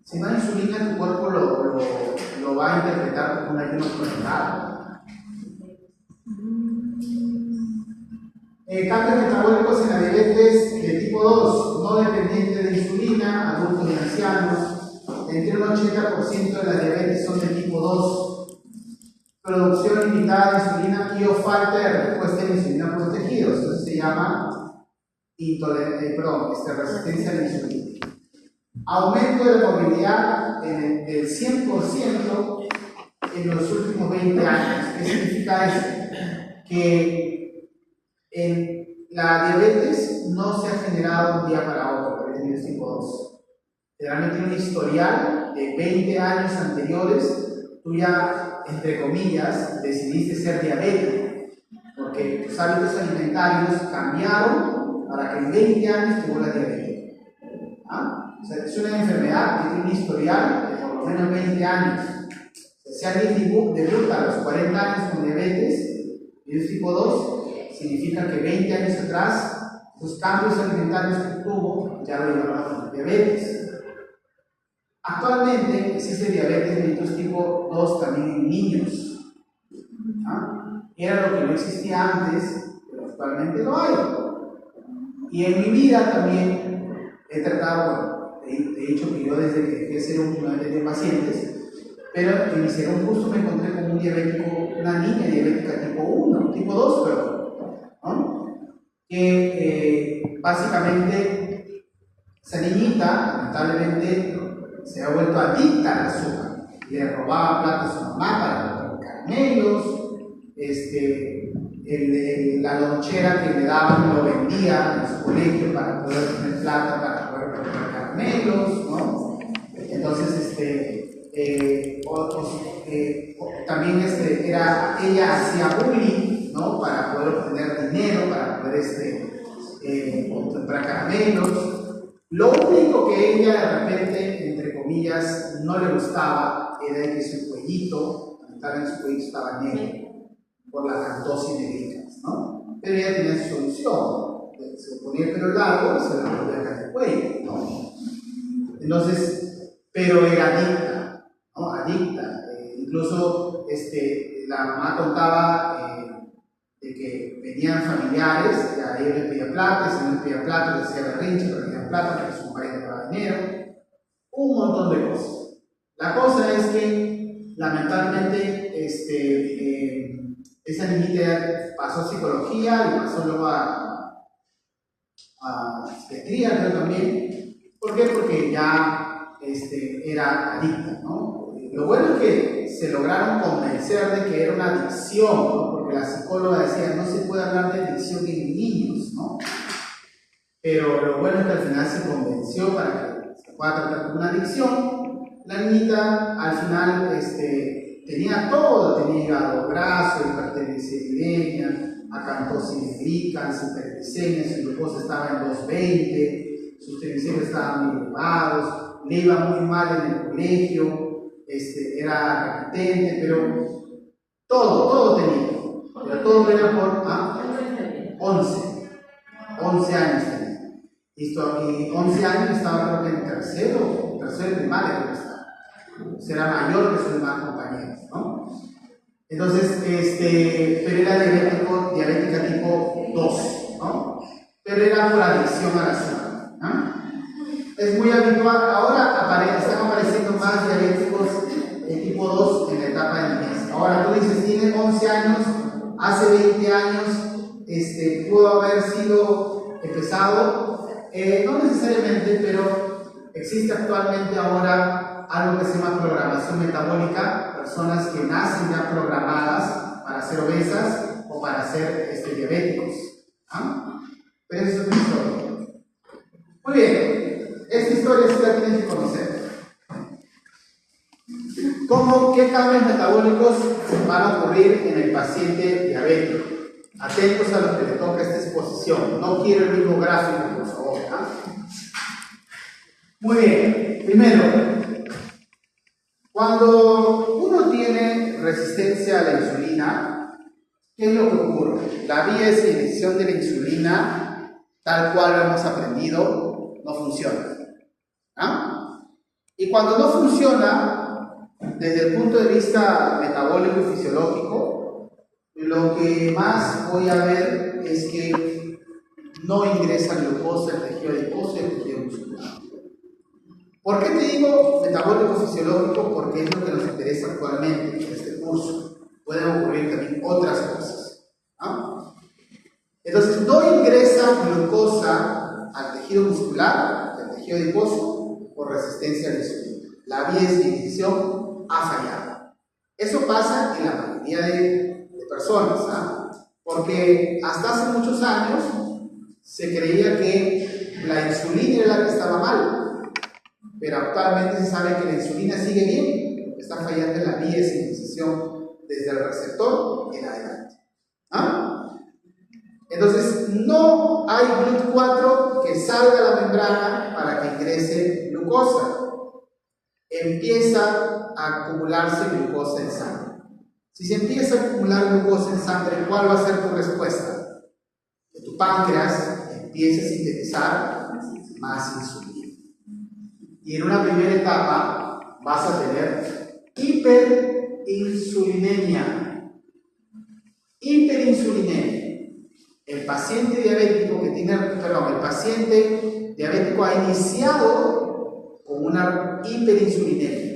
Si no hay insulina, tu cuerpo lo va a interpretar como un ayuno prolongado. Cambios metabólicos en la diabetes de tipo 2, no dependiente de insulina, adultos y ancianos. Entre un 80% de las diabetes son de tipo 2. Producción limitada de insulina y o falta de respuesta de insulina por los tejidos. Eso se llama resistencia a la insulina. Aumento de la movilidad del 100% en los últimos 20 años. ¿Qué significa eso? Que la diabetes no se ha generado de un día para otro, la diabetes tipo 2. Generalmente tiene un historial de 20 años anteriores, tú ya, entre comillas, decidiste ser diabético, porque tus hábitos alimentarios cambiaron para que en 20 años te vuelvas diabético. ¿Ah? O sea, es una enfermedad que tiene un historial de por lo menos 20 años. Si alguien debuta a los 40 años con diabetes, tipo 2, significa que 20 años atrás, los cambios alimentarios que tuvo ya lo llevaron a diabetes. Actualmente existe diabetes mellitus tipo 2 también en niños. ¿Ah? Era lo que no existía antes, pero actualmente lo hay. Y en mi vida también he tratado, he dicho que yo desde que dejé de ser un de pacientes, pero en mi segundo curso me encontré con un diabético, una niña diabética tipo 1, tipo 2, perdón, ¿no? Que básicamente esa niñita, lamentablemente, se ha vuelto adicta al azúcar. Le robaba plata a su mamá para comprar caramelos, la lonchera que le daban lo vendía en su colegio para poder tener plata para poder comprar caramelos, ¿no? Entonces, también ella hacía bullying, ¿no? Para poder obtener dinero, para poder comprar caramelos. Lo único que ella de repente, entre comillas, no le gustaba era que su cuellito, lamentablemente su cuellito estaba negro por la cantosis negrita, ¿no? Pero ella tenía su solución, se ponía el pelo largo y se le volvía a caer el cuello, ¿no? Entonces, pero era adicta, ¿no? Adicta. Incluso la mamá contaba de que venían familiares, a ella le pedía plata, si no le pedía plata, le hacía berrinche, pero le pedía plata porque su padre le daba dinero, un montón de cosas. La cosa es que, lamentablemente, esa niñita pasó a psicología y pasó luego a psiquiatría, creo también. ¿Por qué? Porque ya era adicta, ¿no? Lo bueno es que se lograron convencer de que era una adicción, ¿no? Porque la psicóloga decía, no se puede hablar de adicción en niños, ¿no? Pero lo bueno es que al final se convenció para que se pueda tratar como una adicción. La niñita al final tenía todo, tenía hígado graso, hipertrigliceridemia, acantosis nigricans, hiperglicemia, su glucosa estaba en 220, sus triglicéridos estaban muy elevados, le iba muy mal en el colegio, era repetente, pero todo tenía, pero todo era por 11 años tenía. Y 11 años estaba creo que en tercero primaria creo que estaba. Será mayor que sus demás compañeros, ¿no? Entonces, pero era diabética tipo 2, ¿no? Pero era por adicción al azúcar, ¿no? Es muy habitual, ahora están apareciendo más diabéticos de tipo 2 en la etapa de niñez. Ahora tú dices, tiene 11 años, hace 20 años, pudo haber sido pesado. No necesariamente, pero existe actualmente ahora algo que se llama programación metabólica, personas que nacen ya programadas para ser obesas o para ser diabéticos. ¿Ah? Pero eso es una historia. Muy bien, esta historia sí la tienen que conocer. ¿Qué cambios metabólicos van a ocurrir en el paciente diabético? Atentos a lo que le toca esta exposición. No quiero el mismo gráfico, por favor. ¿Ah? Muy bien, primero, cuando uno tiene resistencia a la insulina, ¿qué es lo que ocurre? La vía de secreción de la insulina, tal cual lo hemos aprendido, no funciona. ¿Ah? Y cuando no funciona, desde el punto de vista metabólico y fisiológico, lo que más voy a ver es que no ingresa glucosa al tejido adiposo y al tejido muscular. ¿Por qué te digo metabólico fisiológico? Porque es lo que nos interesa actualmente en este curso. Pueden ocurrir también otras cosas. ¿Ah? Entonces, no ingresa glucosa al tejido muscular, al tejido adiposo, por resistencia a la insulina. La vía de secreción ha fallado. Eso pasa en la mayoría de personas, ¿ah? Porque hasta hace muchos años se creía que la insulina era la que estaba mal. Pero actualmente se sabe que la insulina sigue bien, está fallando en la vía de sintetización desde el receptor en adelante. ¿Ah? Entonces, no hay GLUT4 que salga a la membrana para que ingrese glucosa. Empieza a acumularse glucosa en sangre. Si se empieza a acumular glucosa en sangre, ¿cuál va a ser tu respuesta? Que tu páncreas empiece a sintetizar más insulina. Y en una primera etapa vas a tener hiperinsulinemia. Hiperinsulinemia. El paciente diabético el paciente diabético ha iniciado con una hiperinsulinemia.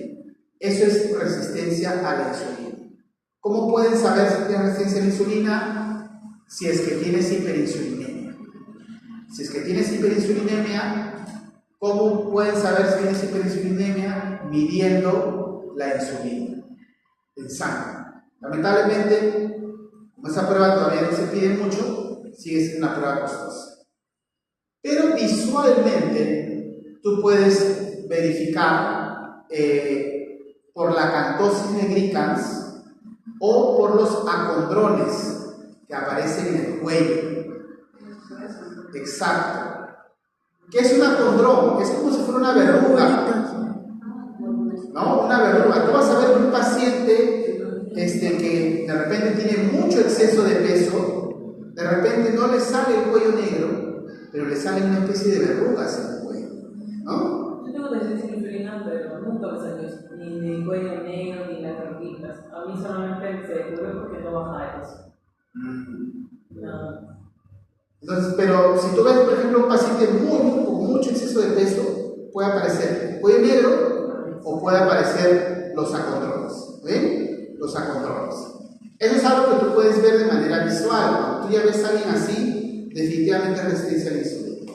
Eso es resistencia a la insulina. ¿Cómo pueden saber si tienes resistencia a la insulina? Si es que tienes hiperinsulinemia. Si es que tienes hiperinsulinemia, ¿cómo pueden saber si tienes hiperinsulinemia? Midiendo la insulina en sangre. Lamentablemente, como esa prueba todavía no se pide mucho, sigue siendo una prueba costosa. Pero visualmente, tú puedes verificar por la acanthosis nigricans o por los acondrones que aparecen en el cuello. Exacto. ¿Qué es un acondrón? Es como si fuera una verruga, ¿no? Una verruga. Tú vas a ver un paciente que de repente tiene mucho exceso de peso, de repente no le sale el cuello negro, pero le sale una especie de verrugas en el cuello, ¿no? Yo tengo resistencia a la insulina, pero nunca me salió ni el cuello negro ni las verruguitas. A mí solamente se descubrió porque no baja de peso. No. Entonces, pero si tú ves, por ejemplo, un paciente con mucho exceso de peso, puede aparecer el cuello negro o puede aparecer los acondrones. ¿Ven? Los acondrones. Eso es algo que tú puedes ver de manera visual. Cuando tú ya ves a alguien así, definitivamente es resistencia a la insulina.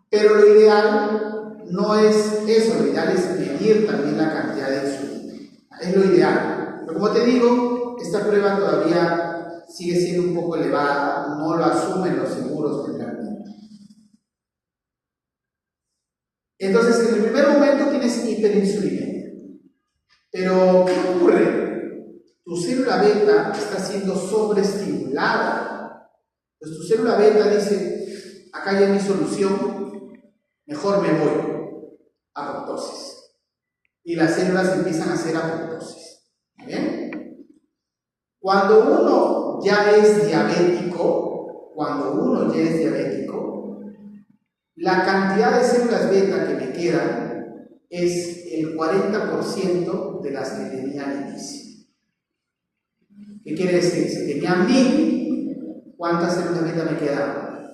Pero lo ideal no es eso, lo ideal es medir también la cantidad de insulina. Es lo ideal. Pero como te digo, esta prueba todavía sigue siendo un poco elevada, no lo asumen los seguros generalmente. Entonces, en el primer momento tienes hiperinsulinemia. Pero, ¿qué ocurre? Tu célula beta está siendo sobreestimulada. Entonces, tu célula beta dice, acá ya hay mi solución, mejor me voy a apoptosis. Y las células empiezan a hacer apoptosis. ¿Bien? Cuando uno ya es diabético, la cantidad de células beta que me quedan es el 40% de las que tenía al inicio. ¿Qué quiere decir? Si tenía 1000, ¿cuántas células beta me quedaban?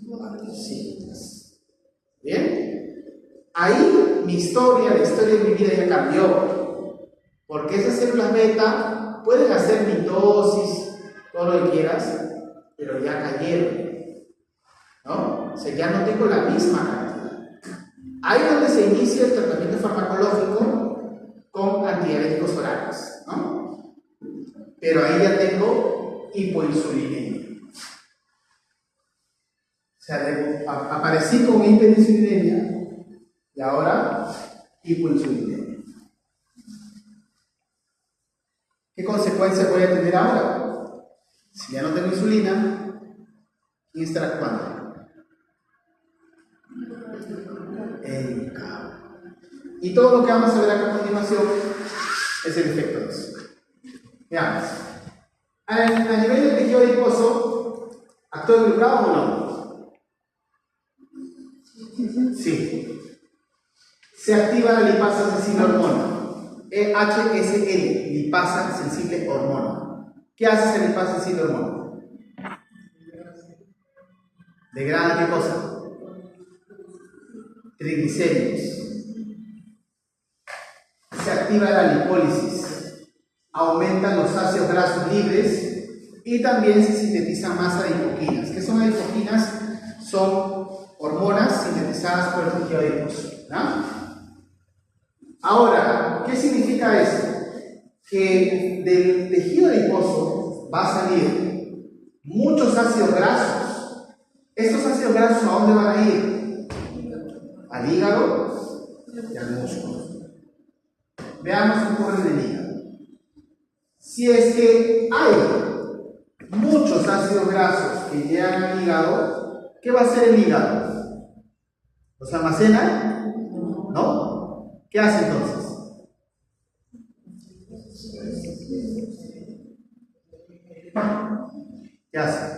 400. ¿Bien? ahí mi historia, la historia de mi vida ya cambió. Porque esas células beta pueden hacer mitosis, todo lo que quieras, pero ya cayeron, ¿no? O sea, ya no tengo la misma cantidad. Ahí es donde se inicia el tratamiento farmacológico con antidiabéticos orales, ¿no? Pero ahí ya tengo hipoinsulinemia. O sea, aparecí con hiperinsulinemia y ahora hipoinsulinemia. ¿Qué consecuencias voy a tener ahora? Si ya no tengo insulina, ¿quién estará actuando? El cabo. Y todo lo que vamos a ver acá a continuación es el efecto de eso. Veamos. A nivel del tejido adiposo, ¿actúa el glucagón o no? Sí. Se activa la lipasa sensible hormona. HSL, lipasa sensible hormona. ¿Qué hace esa lipasa sensible hormona? Degrada ¿qué cosa? Triglicéridos. Se activa la lipólisis. Aumentan los ácidos grasos libres y también se sintetiza más adipoquinas. ¿Qué son adipoquinas? Son hormonas sintetizadas por el tejido adiposo, ¿no? Ahora, ¿qué significa eso? Que del tejido adiposo va a salir muchos ácidos grasos. ¿Estos ácidos grasos a dónde van a ir? Al hígado y al músculo. Veamos un poco en el hígado. Si es que hay muchos ácidos grasos que llegan al hígado, ¿qué va a hacer el hígado? ¿Los almacena? ¿No? ¿Qué hace entonces? ¿Qué hace?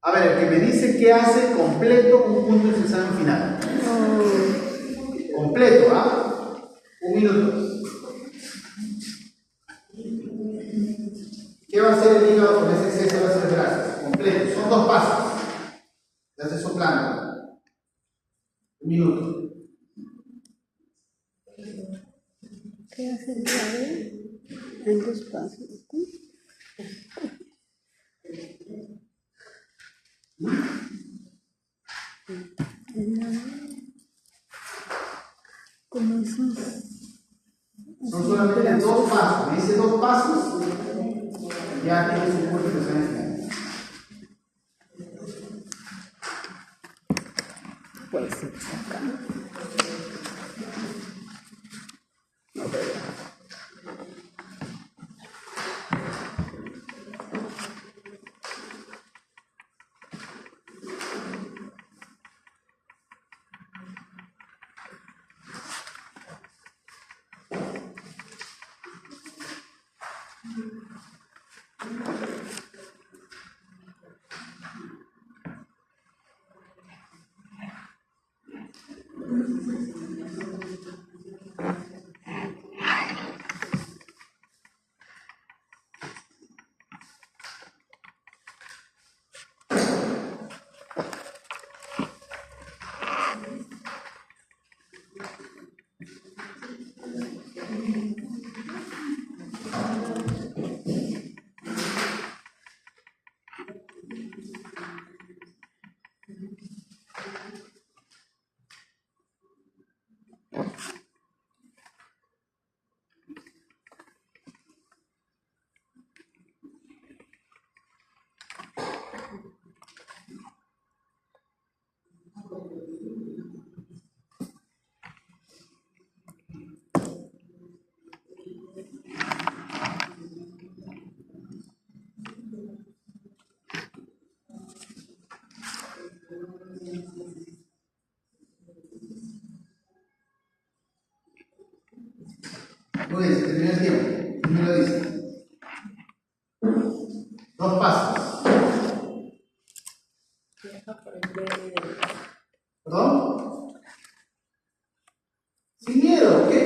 A ver, el que me dice qué hace completo un punto en su examen final. Completo, ¿ah? Un minuto. ¿Qué va a hacer el hígado con ese exceso de ácidos grasos? Completo. Son 2 pasos. Ya se soplando. Un minuto. ¿Qué hace el hígado? En 2 pasos. Como esos. Son solamente 2 pasos. Me dice 2 pasos, ya tienes un curso de examen final. Puede ser acá. No veo. Muy bien, se terminó el tiempo. ¿Quién me lo dice? 2 pasos. ¿Perdón? Sin miedo, ¿qué?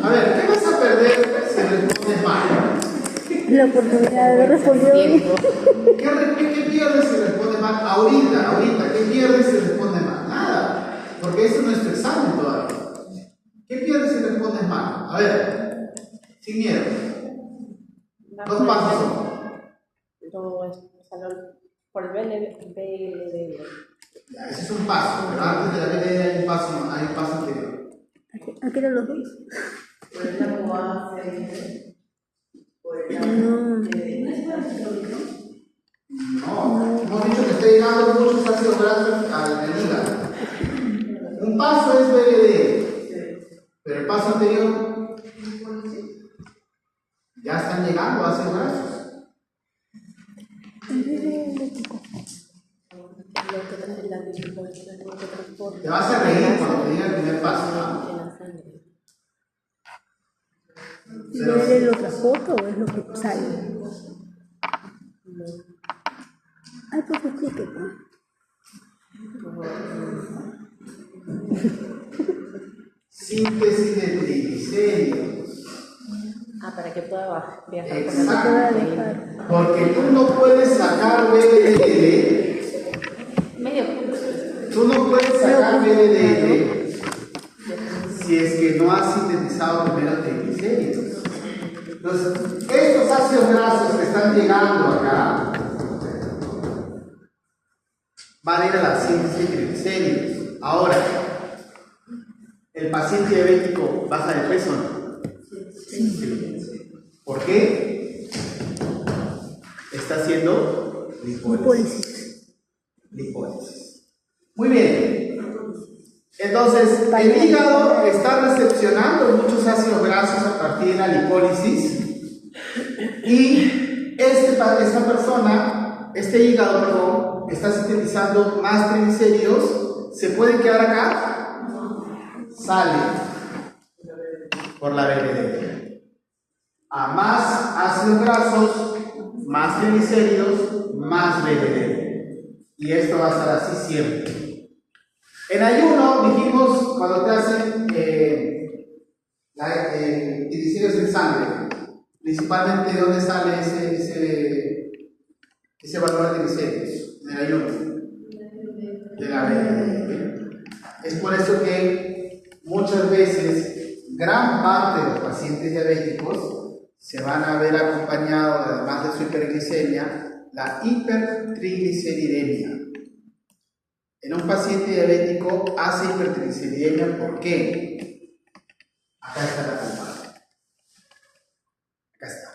A ver, ¿qué vas a perder si respondes mal? La oportunidad de responder bien. ¿Qué pierdes si respondes mal? Ahorita, ¿qué pierdes si respondes mal? Nada, porque eso no es tu examen todavía. pones mal. A ver, sin miedo. 2 pasos son. Por el BLD. Ya, ese es un paso, pero antes de la BLD hay un paso anterior. Aquí eran los dos. Por el lado A, por el lado No. No, hemos dicho que está llegando muchos ácidos grasos al hígado. Un paso es BLD, pero el paso anterior ya están llegando ácidos grasos. Te vas a reír cuando te diga el primer paso, ¿no? ¿Es lo transporta o es lo que sale? Ay, pues explique, pues. Síntesis de triglicéridos. Para que pueda viajar por Exacto. la Porque tú no puedes sacar BLDL. medio punto. Tú no puedes sacar BLDL si es que no has sintetizado primero triglicéridos. Entonces, estos ácidos grasos que están llegando acá van a ir a la síntesis de triglicéridos. Ahora, ¿el paciente diabético baja de peso o no? Sí. ¿Por qué? Está haciendo lipólisis. Muy bien. Entonces, el hígado está recepcionando muchos ácidos grasos a partir de la lipólisis y este hígado, está sintetizando más triglicéridos. ¿Se puede quedar acá? Sale por la BLD. A más ácidos grasos, más triglicéridos, más BLD. Y esto va a estar así siempre. En ayuno dijimos cuando te hacen triglicéridos en sangre, principalmente de dónde sale ese valor de triglicéridos en el ayuno, de la BLD. Es por eso que muchas veces gran parte de los pacientes diabéticos se van a ver acompañados, además de su hiperglicemia, la hipertrigliceridemia. En un paciente diabético hace hipertrigliceridemia, ¿por qué? Acá está la culpa. Acá está.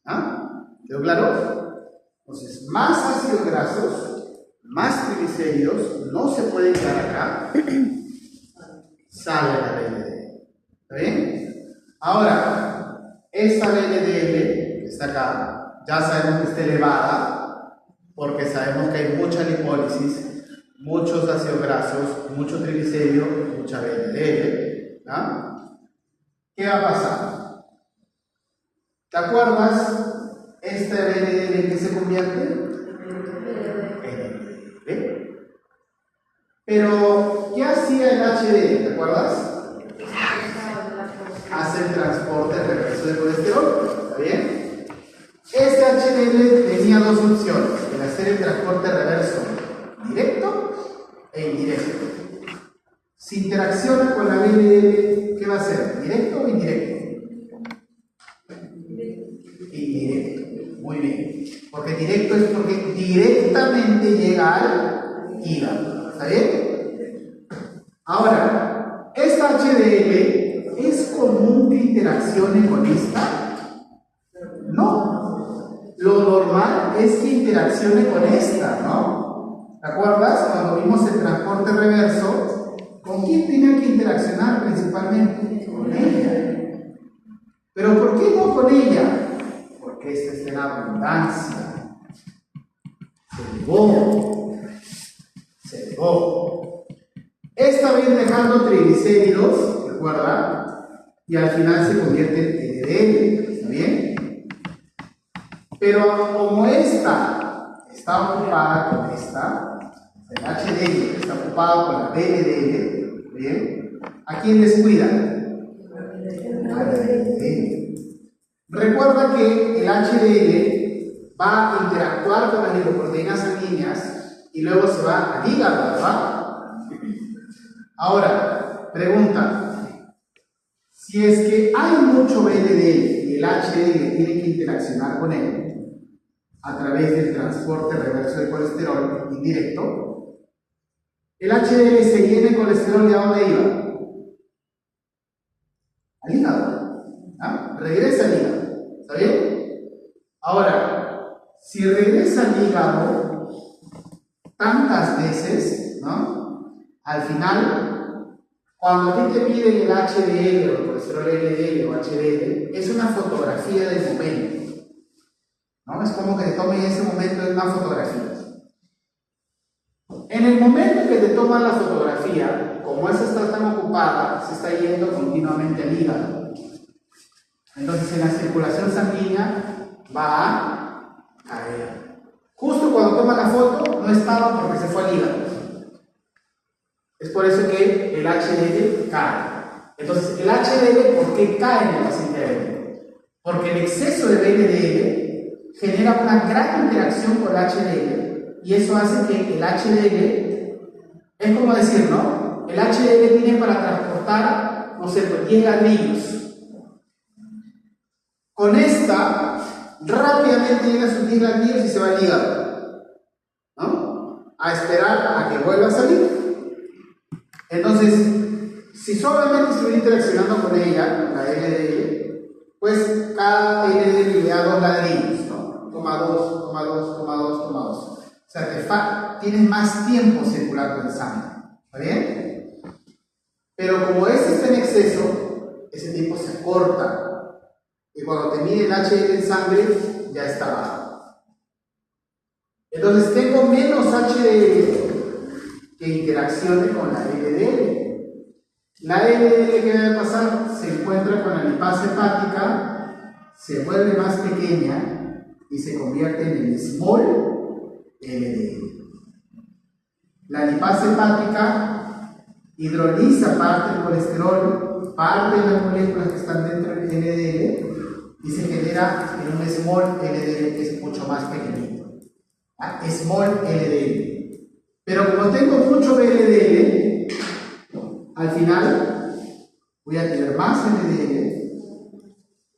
¿Ah? ¿Quedó claro? Entonces, más ácidos grasos, más triglicéridos, no se pueden quedar acá, sale la BLDL. ¿Está bien? Ahora, esta BLDL que está acá, ya sabemos que está elevada, porque sabemos que hay mucha lipólisis, muchos ácidos grasos, mucho triglicérido, mucha BLDL. ¿No? ¿Qué va a pasar? ¿Te acuerdas esta BLDL en qué se convierte? En LDL. Pero, ¿qué hacía el HDL? ¿Te acuerdas? Hace el transporte reverso del colesterol. ¿Está bien? Este HDL tenía dos opciones: el hacer el transporte reverso directo e indirecto. Si interacciona con la BLDL, ¿qué va a hacer? ¿Directo o indirecto? Indirecto. Muy bien. Porque directo es porque directamente llega al hígado. ¿Está bien? Ahora, esta HDL ¿es común que interaccione con esta? No. Lo normal es que interaccione con esta, ¿no? ¿Te acuerdas? Cuando vimos el transporte reverso, ¿con quién tenía que interaccionar principalmente? Con ella. ¿Pero por qué no con ella? Porque esta está en abundancia. Se elevó. Esta va a ir dejando triglicéridos, ¿recuerda? Y al final se convierte en LDL, ¿está bien? Pero como esta está ocupada con esta, el HDL está ocupado con la BLDL, ¿bien? ¿A quién descuida? A la LDL. Recuerda que el HDL va a interactuar con las lipoproteínas sanguíneas y luego se va al hígado, ¿verdad? Ahora, pregunta. Si es que hay mucho VLDL y el HDL tiene que interaccionar con él a través del transporte reverso de colesterol indirecto, el HDL se llena de colesterol y ¿a dónde iba? Al hígado. ¿Ah? Regresa al hígado. ¿Está bien? Ahora, si regresa al hígado tantas veces, ¿no? Al final, cuando a ti te piden el HDL o el colesterol LDL o HDL, es una fotografía del momento, ¿no? Es como que te tomen ese momento en una fotografía. En el momento que te toman la fotografía, como esa está tan ocupada, se está yendo continuamente al hígado. Entonces en la circulación sanguínea va a caer. Justo cuando toma la foto no estaba porque se fue al hígado. Es por eso que el HDL cae. Entonces el HDL, ¿por qué cae en el paciente diabético? Porque el exceso de VLDL genera una gran interacción con el HDL y eso hace que el HDL, es como decir, ¿no? El HDL tiene para transportar, no sé, 10 ladrillos. Con esta, rápidamente llega a sus 10 ladrillos y se va al hígado, ¿no? A esperar a que vuelva a salir. Entonces, si solamente estuviera interaccionando con ella, la LDL, pues cada LDL le da 2 ladrillos, ¿no? Toma 2, toma 2, toma 2, toma 2. O sea, tienes más tiempo circulando en sangre. ¿Está bien? Pero como este está en exceso, ese tiempo se corta. Y cuando te mide el HDL en sangre, ya está bajo. Entonces tengo menos HDL que interaccione con la LDL. La LDL que debe pasar se encuentra con la lipasa hepática, se vuelve más pequeña y se convierte en el small LDL. La lipasa hepática hidroliza parte del colesterol, parte de las moléculas que están dentro del LDL y se genera en un small LDL que es mucho más pequeñito. ¿Ah? Small LDL. Pero como tengo mucho LDL, al final voy a tener más LDL,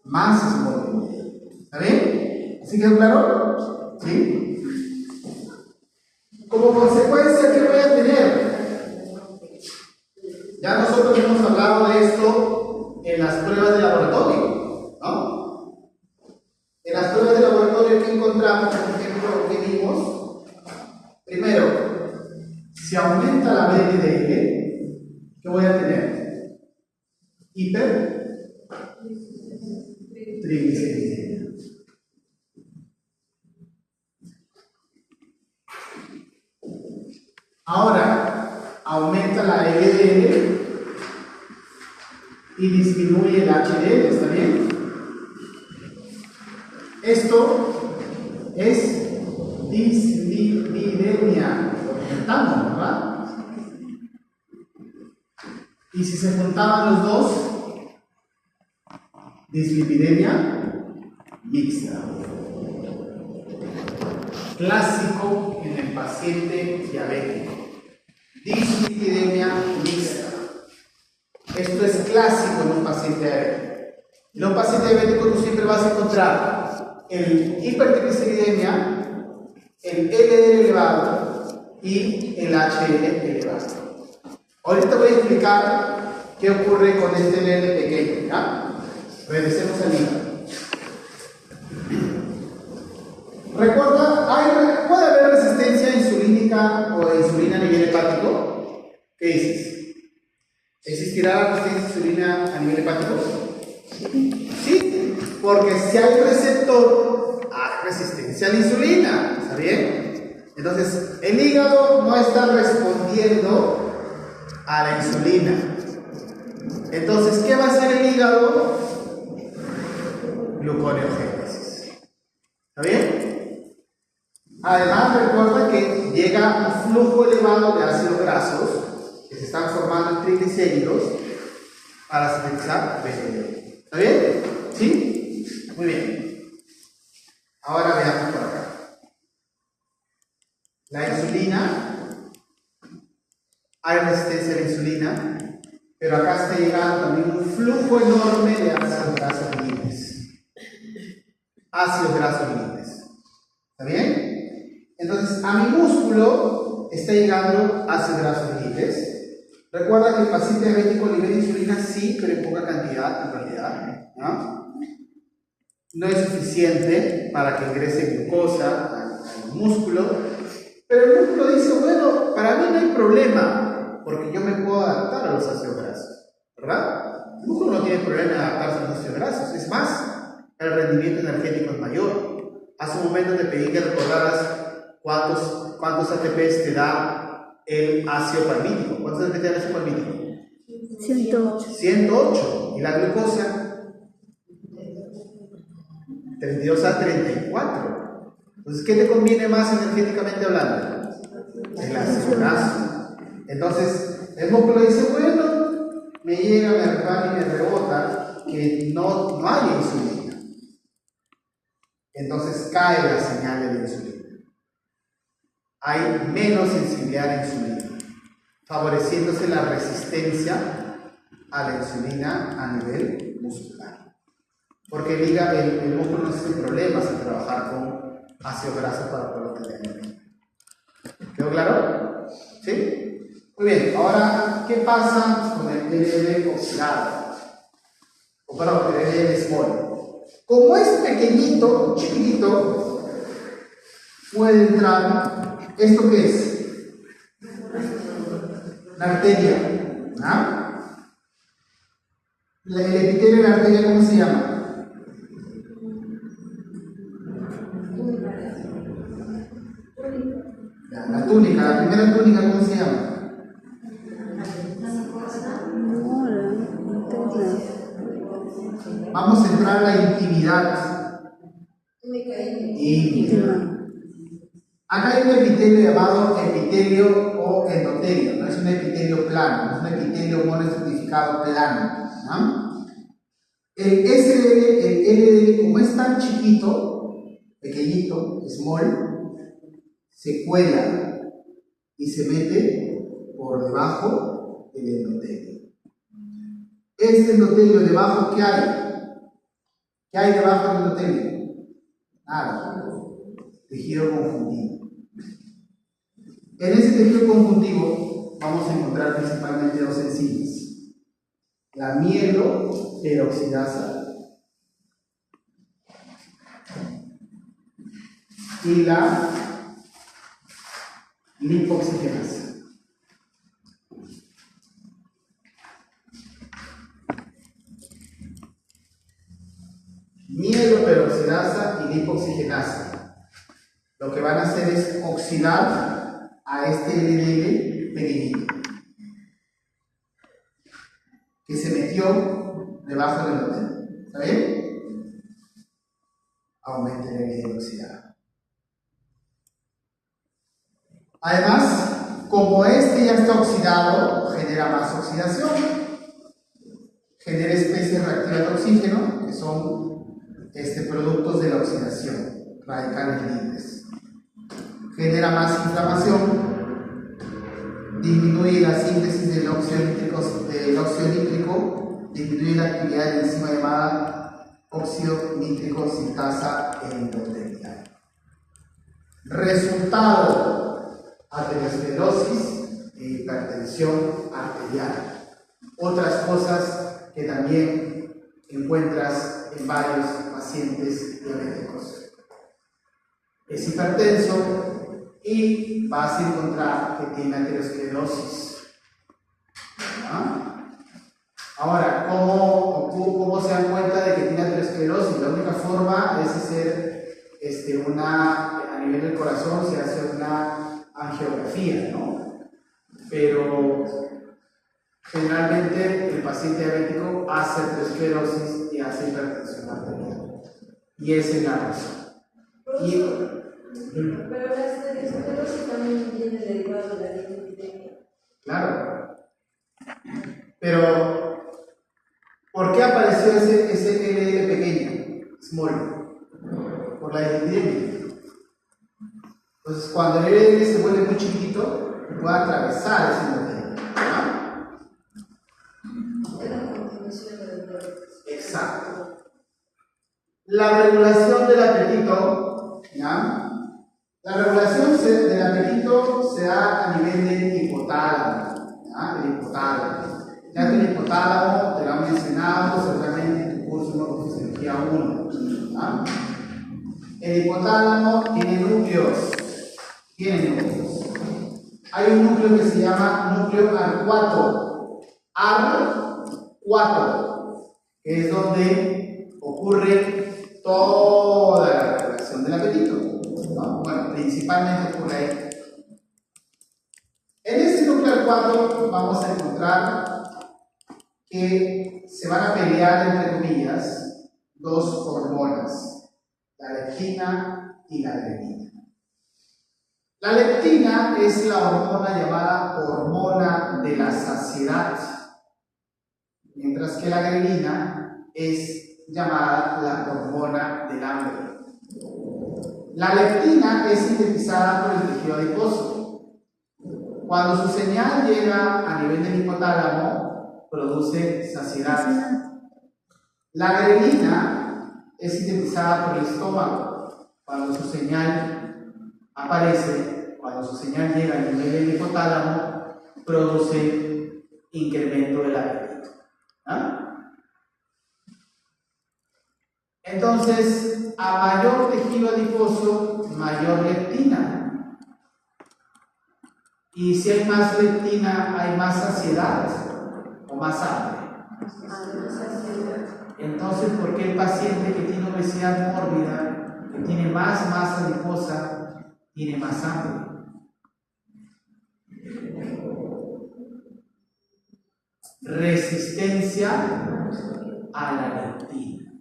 más small LDL. ¿Está bien? ¿Así quedó claro? ¿Sí? Como consecuencia, ¿qué voy a tener? Ya nosotros hemos hablado de esto en las pruebas de laboratorio, ¿no? En las pruebas de laboratorio que encontramos, por ejemplo, ¿qué vimos? Primero, si aumenta la VLDL, ¿qué voy a tener? Hipertrigliceridemia. Ahora, aumenta la LDL y disminuye el HDL, ¿está bien? Esto es dislipidemia, lo comentamos, ¿verdad? Y si se juntaban los dos, dislipidemia mixta. Clásico en el paciente diabético. Dislipidemia mixta. Esto es clásico en un paciente diabético. En un paciente diabético tú siempre vas a encontrar el hipertrigliceridemia, el LDL elevado y el HDL elevado. Ahorita voy a explicar qué ocurre con este LDL pequeño, ¿ya? Regresemos al hígado. Recuerda, ¿puede haber resistencia insulínica o de insulina a nivel hepático? ¿Qué dices? ¿Existirá resistencia a insulina a nivel hepático? Sí, porque si hay receptor, hay resistencia a la insulina, ¿está bien? Entonces, el hígado no está respondiendo a la insulina. Entonces, ¿qué va a hacer el hígado? Gluconeogénesis. ¿Está bien? Además, recuerda que llega un flujo elevado de ácidos grasos que se están formando en triglicéridos para sintetizar VLDL. ¿Está bien? ¿Sí? Muy bien. Ahora veamos por acá. La insulina. Hay resistencia a la insulina. pero acá está llegando también un flujo enorme de ácidos grasos libres. Ácidos grasos libres. ¿Está bien? Entonces, a mi músculo está llegando ácidos grasos libres. Recuerda que el paciente diabético libera insulina, sí, pero en poca cantidad, en realidad, ¿no? No es suficiente para que ingrese glucosa al músculo, pero el músculo dice, bueno, para mí no hay problema, porque yo me puedo adaptar a los ácidos grasos, ¿verdad? El músculo no tiene problema en adaptarse a los ácidos grasos, es más, el rendimiento energético es mayor. Hace un momento te pedí que recordaras cuántos ATPs te da el ácido palmítico. ¿Cuántos ATPs te da el ácido palmítico? 108. 108. ¿Y la glucosa? 32 a 34. Entonces, ¿qué te conviene más energéticamente hablando? El ácido graso. Entonces, el músculo dice, bueno, me llega, me repara y me rebota que no hay insulina. Entonces cae la señal de la insulina. Hay menos sensibilidad a la insulina, favoreciéndose la resistencia a la insulina a nivel muscular. Porque el músculo no tiene problemas en trabajar con ácido graso para poder obtener energía. ¿Quedó claro? ¿Sí? Muy bien, ahora, ¿qué pasa con el LDL oxidado? O perdón, el LDL small. Como es pequeñito, chiquitito, puede entrar, ¿esto qué es? La arteria. ¿Ah? El epitelio de la arteria, ¿cómo se llama? La túnica, la primera túnica, ¿cómo se llama? Vamos a entrar a la intimidad íntima. Acá hay un epitelio llamado epitelio o endotelio, no es un epitelio plano, no es un epitelio monoestratificado plano, ¿no? El LDL, como es tan chiquito, pequeñito, small, se cuela y se mete por debajo del endotelio. Este endotelio debajo, ¿qué hay? ¿Qué hay debajo del endotelio? Nada. Tejido conjuntivo. En ese tejido conjuntivo vamos a encontrar principalmente dos enzimas: la mieloperoxidasa y la lipoxigenasa. Mieloperoxidasa y lipoxigenasa. Lo que van a hacer es oxidar a este LDL pequeñito que se metió debajo del endotelio. ¿Está bien? Aumenta el LDL oxidado. Además, como este ya está oxidado, genera más oxidación, genera especies reactivas de oxígeno, que son productos de la oxidación, radicales libres. Genera más inflamación, disminuye la síntesis del óxido nítrico, disminuye la actividad de la enzima llamada óxido nítrico sintasa endotelial. Resultado: aterosclerosis e hipertensión arterial. Otras cosas que también encuentras en varios pacientes diabéticos. Es hipertenso y vas a encontrar que tiene aterosclerosis. ¿Ah? Ahora, ¿cómo se dan cuenta de que tiene aterosclerosis? La única forma es hacer a nivel del corazón, se hace una angiografía, ¿no? Pero generalmente el paciente diabético hace aterosclerosis y hace hipertensión arterial. Y esa es la razón. Pero la aterosclerosis también viene derivado de la dislipidemia. Claro. Pero, ¿por qué apareció ese LDL pequeño, small? Por la dislipidemia. Entonces, cuando el LDL se vuelve muy chiquitito, puede atravesar ese endotelio. definición del cuerpo. Exacto. La regulación del apetito, ¿ya? La regulación del apetito se da a nivel del hipotálamo, ¿ya? El hipotálamo. Ya que el hipotálamo, te lo han mencionado seguramente en tu curso de fisiología 1, ¿ya? El hipotálamo tiene núcleos. Hay un núcleo que se llama núcleo arcuato. Arcuato, que es donde ocurre toda la regulación del apetito, ¿no? Bueno, principalmente ocurre ahí. En este núcleo arcuato vamos a encontrar que se van a pelear, entre comillas, dos hormonas, la leptina y la grelina. La leptina es la hormona llamada hormona de la saciedad, mientras que la grelina es llamada la hormona del hambre. La leptina es sintetizada por el tejido adiposo. Cuando su señal llega a nivel del hipotálamo, produce saciedad. La grelina es sintetizada por el estómago. Cuando su señal aparece, cuando su señal llega a nivel del hipotálamo, produce incremento del apetito. ¿Ah? Entonces, a mayor tejido adiposo, mayor leptina. Y si hay más leptina, hay más saciedad o más hambre. Entonces, ¿por qué el paciente que tiene obesidad mórbida, que tiene más masa adiposa, tiene más hambre? Resistencia a la leptina.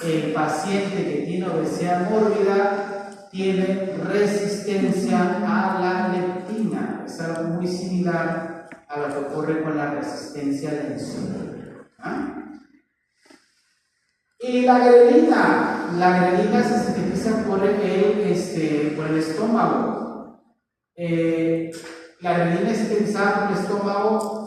El paciente que tiene obesidad mórbida tiene resistencia a la leptina. Es algo muy similar a lo que ocurre con la resistencia a la insulina. ¿Ah? Y la grelina se sintetiza por el estómago. La grelina es sintetizada por el estómago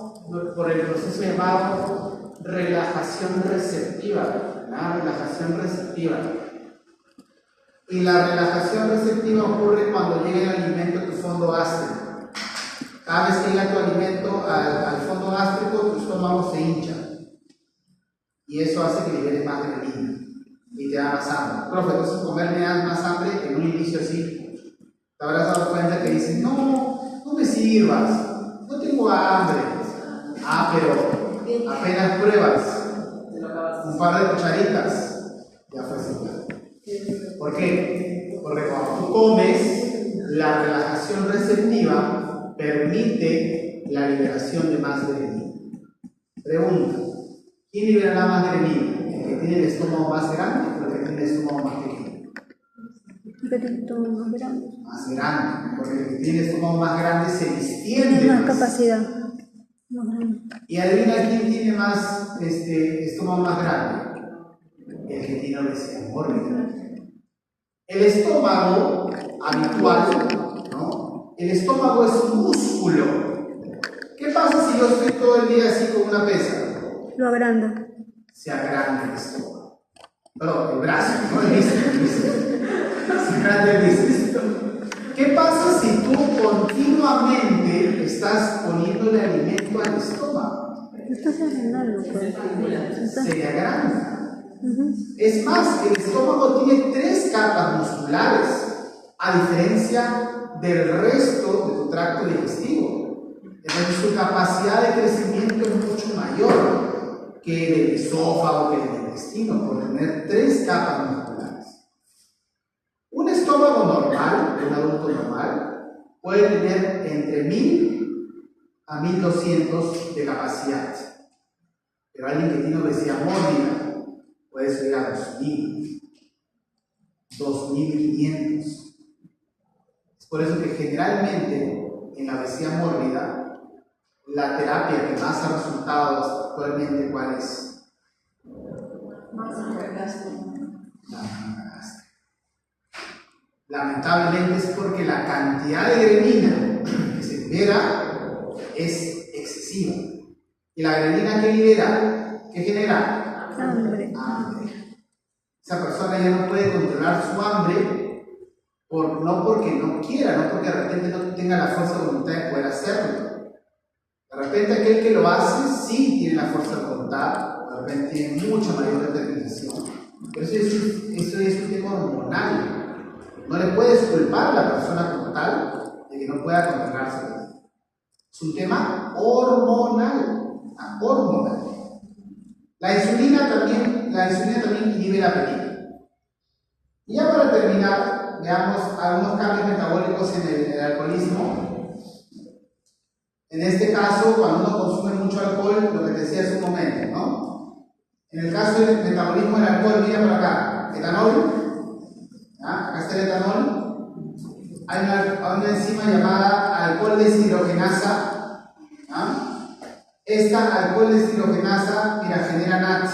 por el proceso llamado relajación receptiva. ¿No? Relajación receptiva. Y la relajación receptiva ocurre cuando llega el alimento a tu fondo gástrico. Cada vez que llega tu alimento al fondo gástrico, tu estómago se hincha. Y eso hace que liberes más grelina y te da más hambre. Profe, entonces comer me da más hambre. En un inicio sí. Te habrás dado cuenta que dicen, no me sirvas, no tengo hambre. Ah, pero apenas pruebas un par de cucharitas, ya fue similar. ¿Por qué? Porque cuando tú comes, la relajación receptiva permite la liberación de más grelina. Pregunta. ¿Quién liberará más grelina? ¿El que tiene el estómago más grande o el que tiene el estómago más pequeño? Más grande, porque el que tiene el estómago más grande se distiende. Tiene más capacidad. Más grande. Y adivina quién tiene más estómago más grande. El que tiene obesidad mórbida. El estómago habitual, ¿no? El estómago es un músculo. ¿Qué pasa si yo estoy todo el día así con una pesa? Lo agranda. Se agranda el estómago. Perdón, el brazo, no el bíceps. Se agranda el bíceps. ¿Qué pasa si tú continuamente estás poniéndole alimento al estómago? Estás agrandando, pues. Se agranda. Es más, el estómago tiene 3 capas musculares, a diferencia del resto de tu tracto digestivo. Entonces su capacidad de crecimiento es mucho mayor que el esófago, que el intestino, por tener 3 capas musculares. Un estómago normal, de un adulto normal, puede tener entre 1000 a 1200 de capacidad. Pero alguien que tiene obesidad mórbida puede llegar a 2000, 2500. Es por eso que generalmente en la obesidad mórbida, la terapia que más ha resultado actualmente, ¿cuál es? La gástrica. Lamentablemente es porque la cantidad de grelina que se libera es excesiva. Y la grelina que libera, ¿qué genera? Hambre. Hambre. Esa persona ya no puede controlar su hambre, no porque no quiera, no porque de repente no tenga la fuerza de voluntad de poder hacerlo. De repente aquel que lo hace sí tiene la fuerza de voluntad, de repente tiene mucha mayor determinación, pero eso es un tema hormonal. No le puedes culpar a la persona como tal de que no pueda controlarse. Es un tema hormonal. La insulina también inhibe el apetito. Y ya para terminar, veamos algunos cambios metabólicos en el alcoholismo. En este caso, cuando uno consume mucho alcohol, lo que te decía hace un momento, ¿no? En el caso del metabolismo del alcohol, mira por acá, etanol, ¿ya? Acá está el etanol. Hay una enzima llamada alcohol desdeshidrogenasa, ¿ya? Esta alcohol desdeshidrogenasa, mira, genera NAT.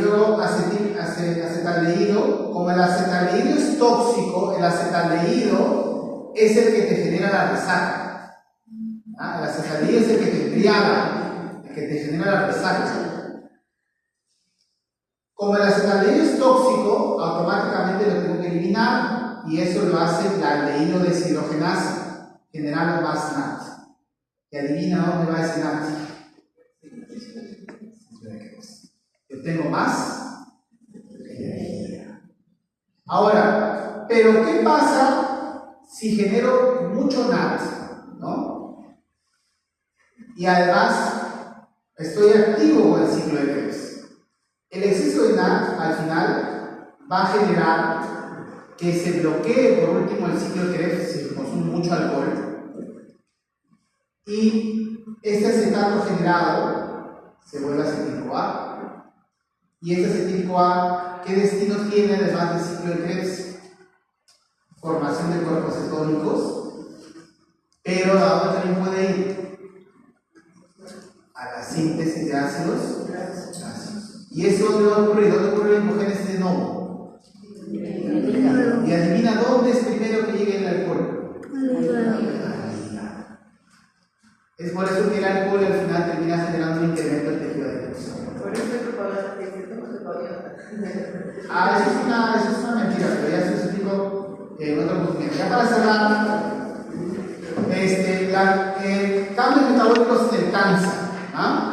Luego acetaldehído, como el acetaldehído es tóxico, el acetaldehído es el que te genera la resaca. ¿Ah? El acetaldehído es el que te embriaga, el que te genera la resaca. Como el acetaldehído es tóxico, automáticamente lo tengo que eliminar y eso lo hace la aldehído deshidrogenasa, generando más NAT. Y adivina dónde va ese NAT. Yo tengo más energía. Ahora, pero ¿qué pasa si genero mucho NAT, ¿no? Y además estoy activo con el ciclo de Krebs? El exceso de NAT al final va a generar que se bloquee por último el ciclo de Krebs si se consume mucho alcohol. Y este acetato generado se vuelve acetílico A. Y este acetílico A, ¿qué destino tiene además del ciclo de Krebs? Formación de cuerpos cetónicos, pero ¿a dónde también puede ir? A la síntesis de ácidos grasos. ¿Y eso dónde va a ocurrir? ¿Dónde ocurre la hipogénesis de nuevo? Y adivina dónde es primero que llegue el alcohol. Es por eso que el alcohol al final termina generando un incremento del tejido adiposo. Por eso es propaganda, que no se podía. Eso es una mentira, pero ya se explico. Ya para cerrar, cambios metabólicos en el cáncer. ¿Ah?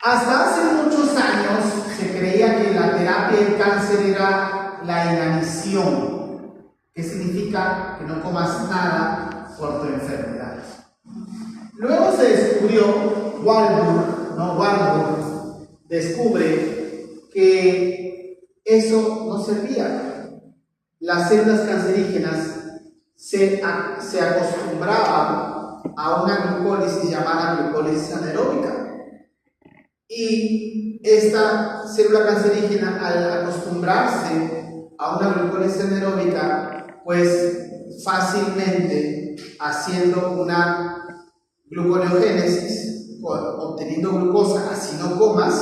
Hasta hace muchos años se creía que la terapia del cáncer era la inanición, que significa que no comas nada por tu enfermedad. Luego se descubrió, Warburg descubre que eso no servía. Las células cancerígenas se acostumbraban a una glucólisis llamada glucólisis anaeróbica. Y esta célula cancerígena, al acostumbrarse a una glucólisis anaeróbica, pues fácilmente haciendo una gluconeogénesis, obteniendo glucosa, así no comas,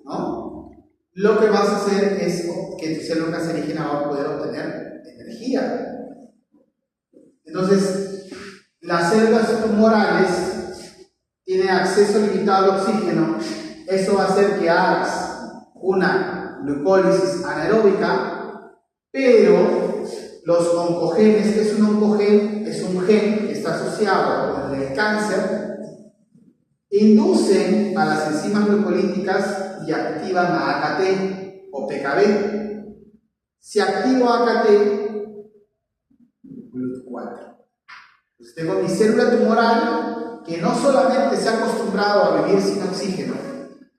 ¿no? Lo que vas a hacer es que tu célula cancerígena va a poder obtener energía. Entonces, las células tumorales tienen acceso limitado al oxígeno. Eso va a hacer que hagas una glucólisis anaeróbica, pero los oncogenes, ¿qué es un oncogen? Es un gen que está asociado con el cáncer, inducen a las enzimas glucolíticas y activan a AKT o PKB. Si activo AKT, GLUT4. Pues tengo mi célula tumoral que no solamente se ha acostumbrado a vivir sin oxígeno,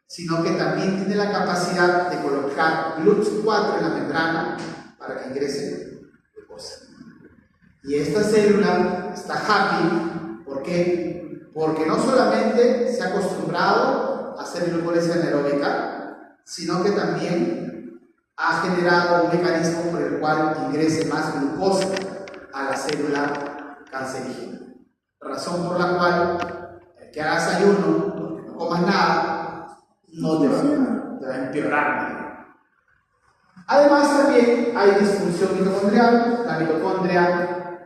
sino que también tiene la capacidad de colocar GLUT4 en la membrana para que ingrese glucosa. Y esta célula está happy, ¿por qué? Porque no solamente se ha acostumbrado a hacer glucólisis anaeróbica, sino que también ha generado un mecanismo por el cual ingrese más glucosa a la célula cancerígena. Razón por la cual el que hagas ayuno, no comas nada, no te va a curar, te va a empeorar. Además también hay disfunción mitocondrial. La mitocondria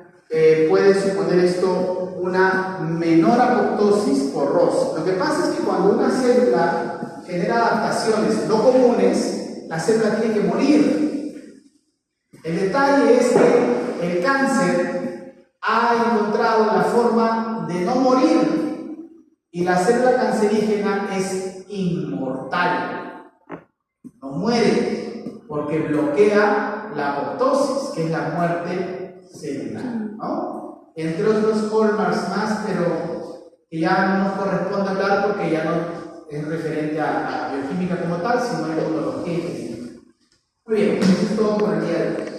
puede suponer esto una menor apoptosis apoptosis por Ross. Lo que pasa es que cuando una célula genera adaptaciones no comunes, la célula tiene que morir. El detalle es que el cáncer ha encontrado la forma de no morir y la célula cancerígena es inmortal. No muere porque bloquea la apoptosis, que es la muerte celular, ¿no? Entre otros hallmarks más, pero que ya no nos corresponde hablar porque ya no es referente a bioquímica como tal, sino a inmunología y física. Muy bien, eso es todo por el día de hoy.